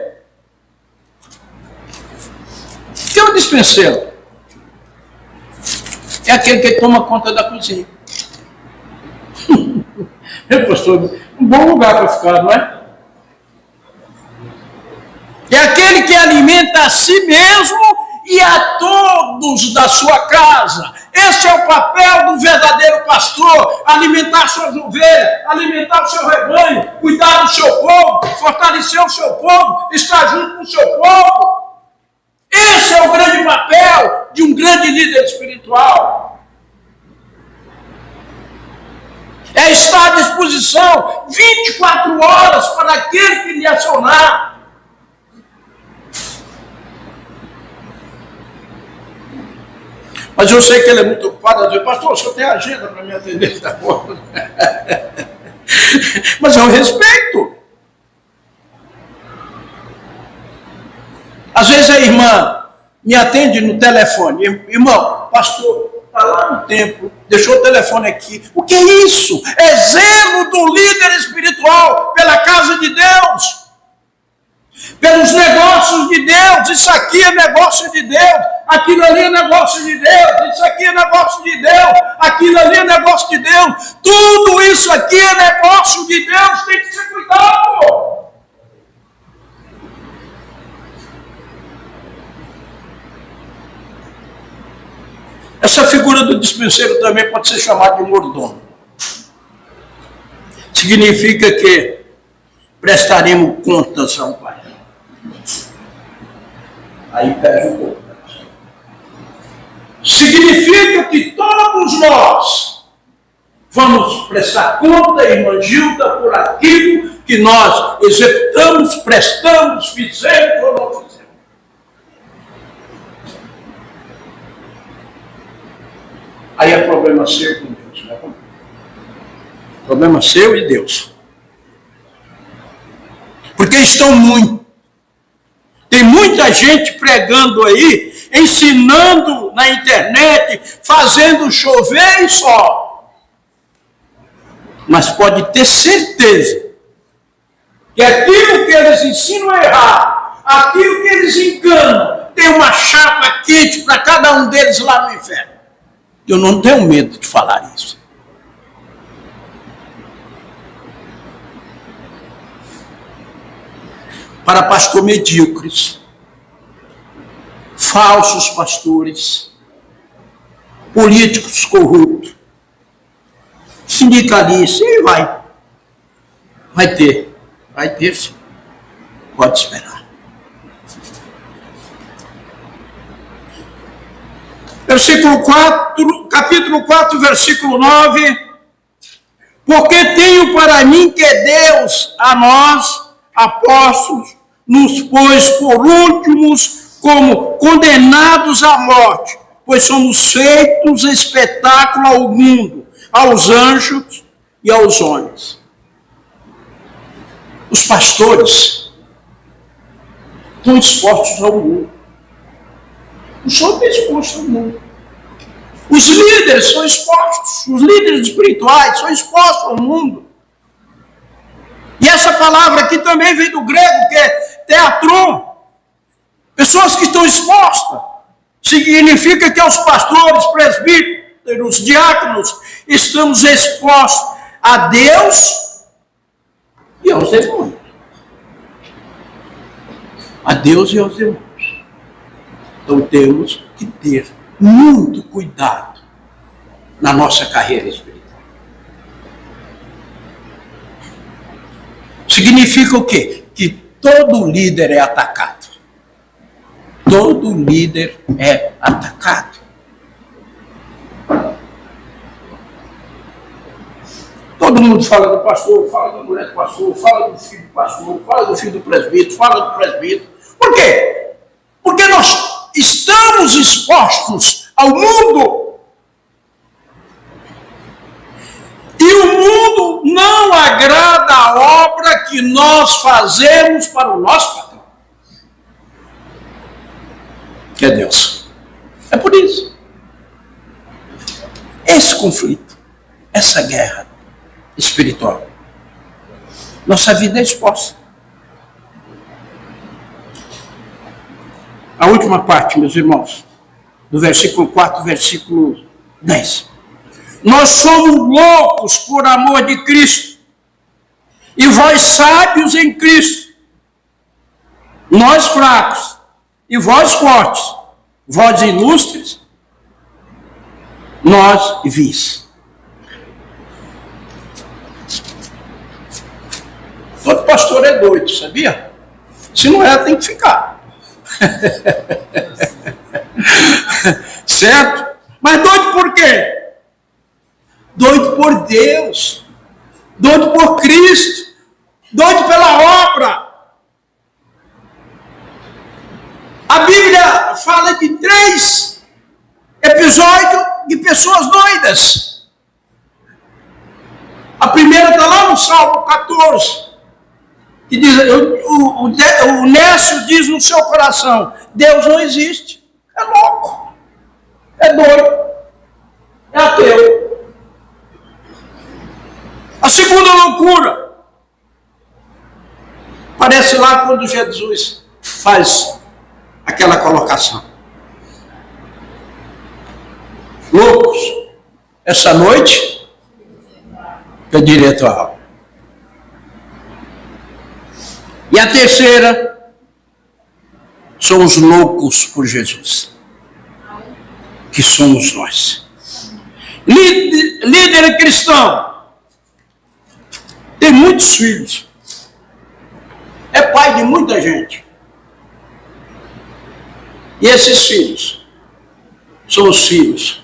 O que é um dispenseiro? É aquele que toma conta da cozinha. Pastor, um bom lugar para ficar, não é? É aquele que alimenta a si mesmo e a todos da sua casa. Esse é o papel do verdadeiro pastor: alimentar suas ovelhas, alimentar o seu rebanho, cuidar do seu povo, fortalecer o seu povo, estar junto com o seu povo. Esse é o grande papel de um grande líder espiritual. É estar à disposição 24 horas para aquele que lhe acionar. Mas eu sei que ele é muito ocupado, dizer, pastor, o senhor tem agenda para me atender? Tá bom. Mas eu respeito. Às vezes a irmã me atende no telefone. Irmão, pastor, está lá no templo, deixou o telefone aqui. O que é isso? É zelo do líder espiritual pela casa de Deus, pelos negócios de Deus. Isso aqui é negócio de Deus, aquilo ali é negócio de Deus, isso aqui é negócio de Deus, aquilo ali é negócio de Deus. Tudo isso aqui é negócio de Deus, tem que ser cuidado. Essa figura do dispenseiro também pode ser chamada de mordomo. Significa que prestaremos contas ao Pai. Aí perde um pouco. Significa que todos nós vamos prestar conta, irmã Gilda, por aquilo que nós executamos, prestamos, fizemos ou não fizemos. Aí é problema seu com Deus, não é comigo. Problema seu e Deus. Porque tem muita gente pregando aí, ensinando na internet, fazendo chover e sol. Mas pode ter certeza que aquilo que eles ensinam é errado, aquilo que eles enganam, tem uma chapa quente para cada um deles lá no inferno. Eu não tenho medo de falar isso. Para pastor medíocres, falsos pastores, políticos corruptos, sindicalistas, e vai ter sim, pode esperar. Versículo 4, capítulo 4, versículo 9. Porque tenho para mim que Deus, a nós, apóstolos, nos pôs por últimos como condenados à morte, pois somos feitos espetáculo ao mundo, aos anjos e aos homens. Os pastores estão expostos ao mundo. O senhor está exposto ao mundo. Os líderes são expostos, os líderes espirituais são expostos ao mundo. E essa palavra aqui também vem do grego, que é teatron. Pessoas que estão expostas. Significa que os pastores, presbíteros, diáconos, estamos expostos a Deus e aos demônios. A Deus e aos demônios. Então temos que ter muito cuidado na nossa carreira espiritual. Significa o quê? Que todo líder é atacado. Todo líder é atacado. Todo mundo fala do pastor, fala da mulher do pastor, fala do filho do pastor, fala do filho do presbítero, fala do presbítero. Por quê? Porque nós estamos expostos ao mundo. E o mundo não agrada a obra que nós fazemos para o nosso patrão, que é Deus. É por isso. Esse conflito, essa guerra espiritual, nossa vida é exposta. A última parte, meus irmãos, do versículo 4, versículo 10. Nós somos loucos por amor de Cristo, e vós sábios em Cristo. Nós fracos, e vós fortes. Vós ilustres, nós vis. Todo pastor é doido, sabia? Se não é, tem que ficar. Certo? Mas doido por quê? Doido por Deus, doido por Cristo, doido pela obra. A Bíblia fala de 3 episódios de pessoas doidas. A primeira está lá no Salmo 14, que diz, o Nécio diz no seu coração, Deus não existe, é louco, é doido, é ateu. A segunda loucura aparece lá quando Jesus faz aquela colocação. Loucos, essa noite pedirei a tua alma. E a terceira, são os loucos por Jesus, que somos nós. Líder cristão tem muitos filhos, é pai de muita gente. E esses filhos são os filhos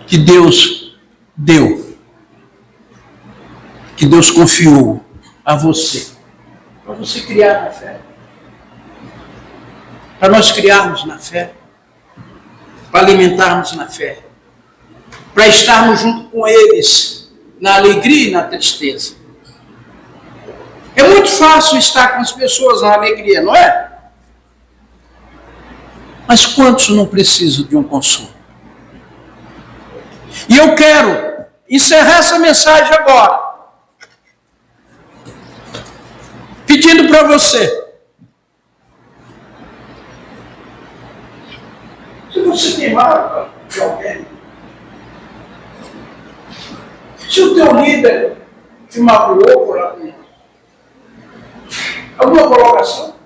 que Deus deu, que Deus confiou a você, para você criar na fé, para nós criarmos na fé, para alimentarmos na fé, para estarmos junto com eles na alegria e na tristeza. É muito fácil estar com as pessoas na alegria, não é? Mas quantos não precisam de um consolo? E eu quero encerrar essa mensagem agora, pedindo para você, se você tem mágoa de alguém, se o teu líder te magoou por alguma colocação,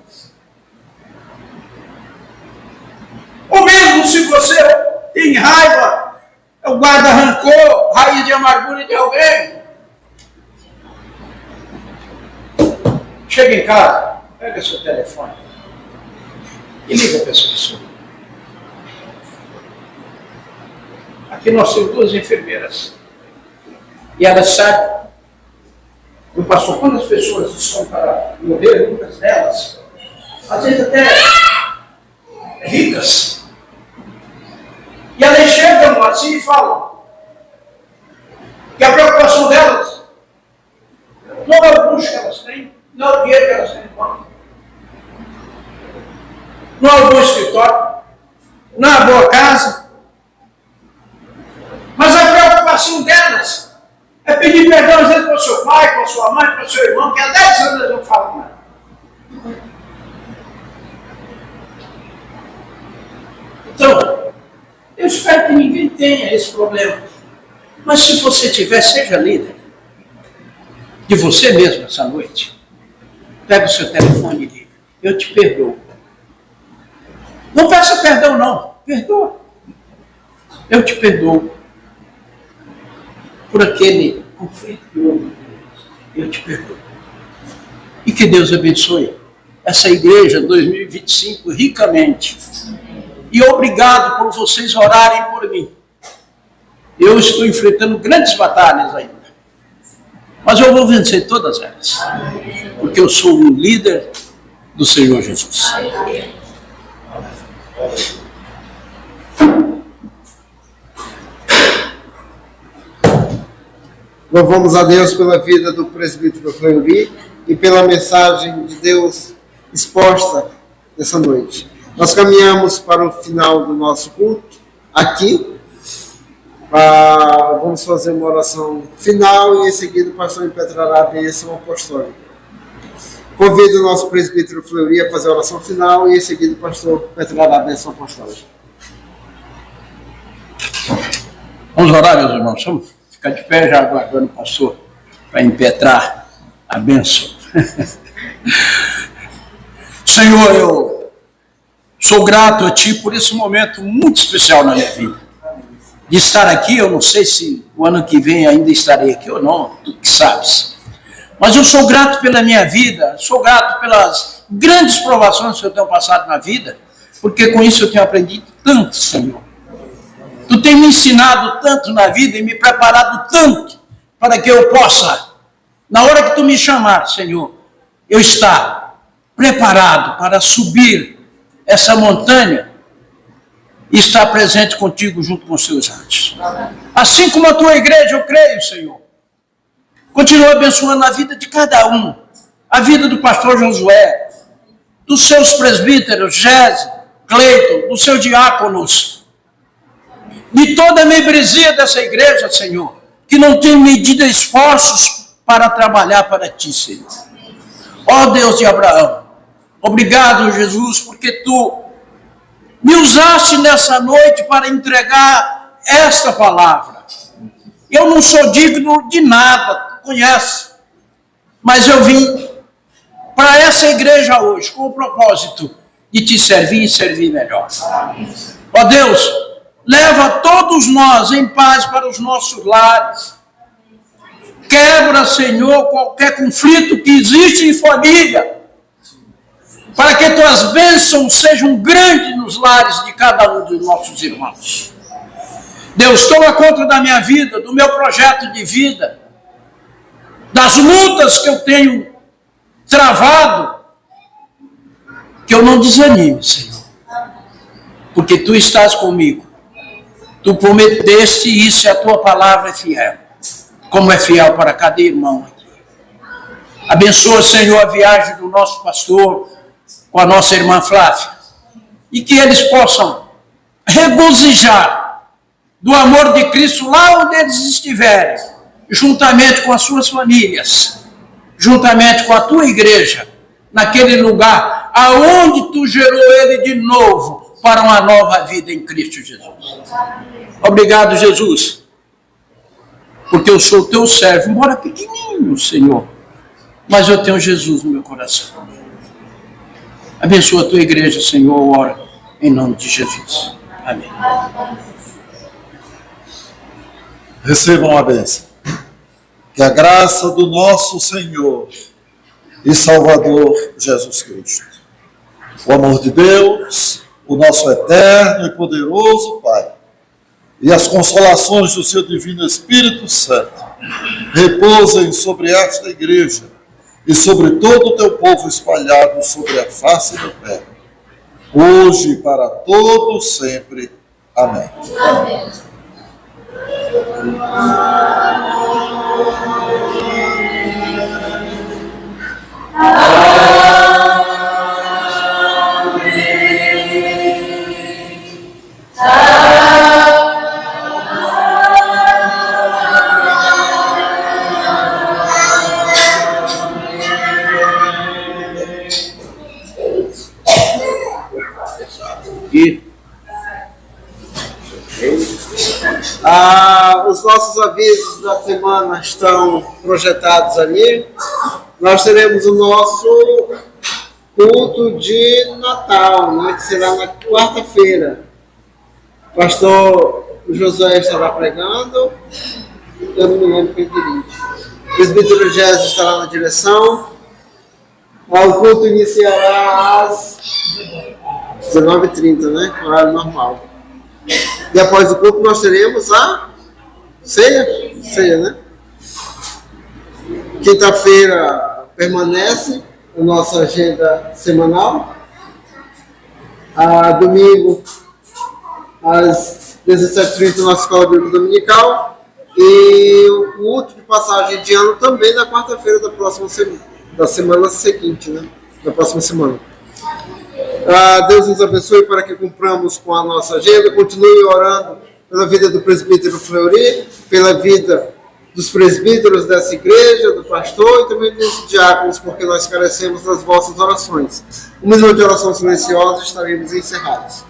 ou mesmo se você tem raiva, guarda rancor, raiz de amargura de alguém, chega em casa, pega seu telefone e liga para essa pessoa. Aqui nós temos 2 enfermeiras e elas sabem, o pastor, quando as pessoas estão para morrer, muitas delas, às vezes até ricas, e elas chegam assim e falam, Que a preocupação delas não é o luxo que elas têm, não é o dinheiro que elas têm, não é o bom escritório, não é a boa casa, mas a preocupação delas é pedir perdão às vezes para o seu pai, para a sua mãe, para o seu irmão, que há 10 anos eles não falam nada. Então, eu espero que ninguém tenha esse problema. Mas se você tiver, seja líder de você mesmo essa noite. Pega o seu telefone e liga. Eu te perdoo. Não peça perdão, não. Perdoa. Eu te perdoo por aquele conflito que houve. Eu te perdoo. E que Deus abençoe essa igreja 2025 ricamente. E obrigado por vocês orarem por mim. Eu estou enfrentando grandes batalhas ainda. Mas eu vou vencer todas elas. Porque eu sou um líder do Senhor Jesus. Louvamos a Deus pela vida do presbítero Fleury e pela mensagem de Deus exposta nessa noite. Nós caminhamos para o final do nosso culto aqui. Vamos fazer uma oração final e em seguida o pastor impetrará a bênção apostólica. Convido o nosso presbítero Fleury a fazer a oração final e em seguida o pastor impetrará a bênção apostólica. Vamos orar, meus irmãos. Vamos ficar de pé já aguardando o pastor para impetrar a bênção. Senhor, eu sou grato a Ti por esse momento muito especial na minha vida. De estar aqui, eu não sei se o ano que vem ainda estarei aqui ou não, tu que sabes. Mas eu sou grato pela minha vida, sou grato pelas grandes provações que eu tenho passado na vida, porque com isso eu tenho aprendido tanto, Senhor. Tu tem me ensinado tanto na vida e me preparado tanto para que eu possa, na hora que Tu me chamar, Senhor, eu estar preparado para subir essa montanha e estar presente contigo junto com os Teus anjos. Assim como a Tua igreja, eu creio, Senhor. Continua abençoando a vida de cada um, a vida do pastor Josué, dos seus presbíteros, Gese, Cleiton, dos seus diáconos, de toda a membresia dessa igreja, Senhor, que não tem medido esforços para trabalhar para Ti, Senhor. Ó Deus de Abraão, obrigado, Jesus, porque Tu me usaste nessa noite para entregar esta palavra. Eu não sou digno de nada, conhece, mas eu vim para essa igreja hoje com o propósito de Te servir e servir melhor. Ó Deus, leva todos nós em paz para os nossos lares. Quebra, Senhor, qualquer conflito que existe em família, para que Tuas bênçãos sejam grandes nos lares de cada um dos nossos irmãos. Deus, toma conta da minha vida, do meu projeto de vida, das lutas que eu tenho travado, que eu não desanime, Senhor, porque Tu estás comigo. Tu prometeste isso e a Tua palavra é fiel, como é fiel para cada irmão aqui. Abençoa, Senhor, a viagem do nosso pastor com a nossa irmã Flávia, e que eles possam regozijar do amor de Cristo lá onde eles estiverem, juntamente com as suas famílias, juntamente com a Tua igreja, naquele lugar aonde Tu gerou ele de novo para uma nova vida em Cristo Jesus. Obrigado, Jesus, porque eu sou Teu servo, embora pequenininho, Senhor, mas eu tenho Jesus no meu coração. Abençoa a Tua igreja, Senhor, ora, em nome de Jesus. Amém. Recebam a bênção. Que a graça do nosso Senhor e Salvador Jesus Cristo, o amor de Deus, o nosso eterno e poderoso Pai, e as consolações do Seu Divino Espírito Santo repousem sobre esta igreja e sobre todo o Teu povo espalhado sobre a face da terra, hoje e para todos sempre. Amém. Amém. E os nossos avisos da semana estão projetados ali. Nós teremos o nosso culto de Natal, né, que será na quarta-feira. O pastor Josué estará pregando. Eu não me lembro quem dirige. O presbítero Jéssica estará na direção. O culto iniciará às 19h30, né? Horário normal. E após o culto nós teremos a ceia. Ceia, né? Quinta-feira permanece a nossa agenda semanal. Domingo, às 17h30, nossa escola bíblica dominical. E o culto de passagem de ano também na quarta-feira da próxima semana, da semana seguinte, né? Da próxima semana. Deus nos abençoe para que cumpramos com a nossa agenda. Continue orando pela vida do presbítero Fleury, pela vida dos presbíteros dessa igreja, do pastor e também dos diáconos, porque nós carecemos das vossas orações. Um minuto de oração silenciosa e estaremos encerrados.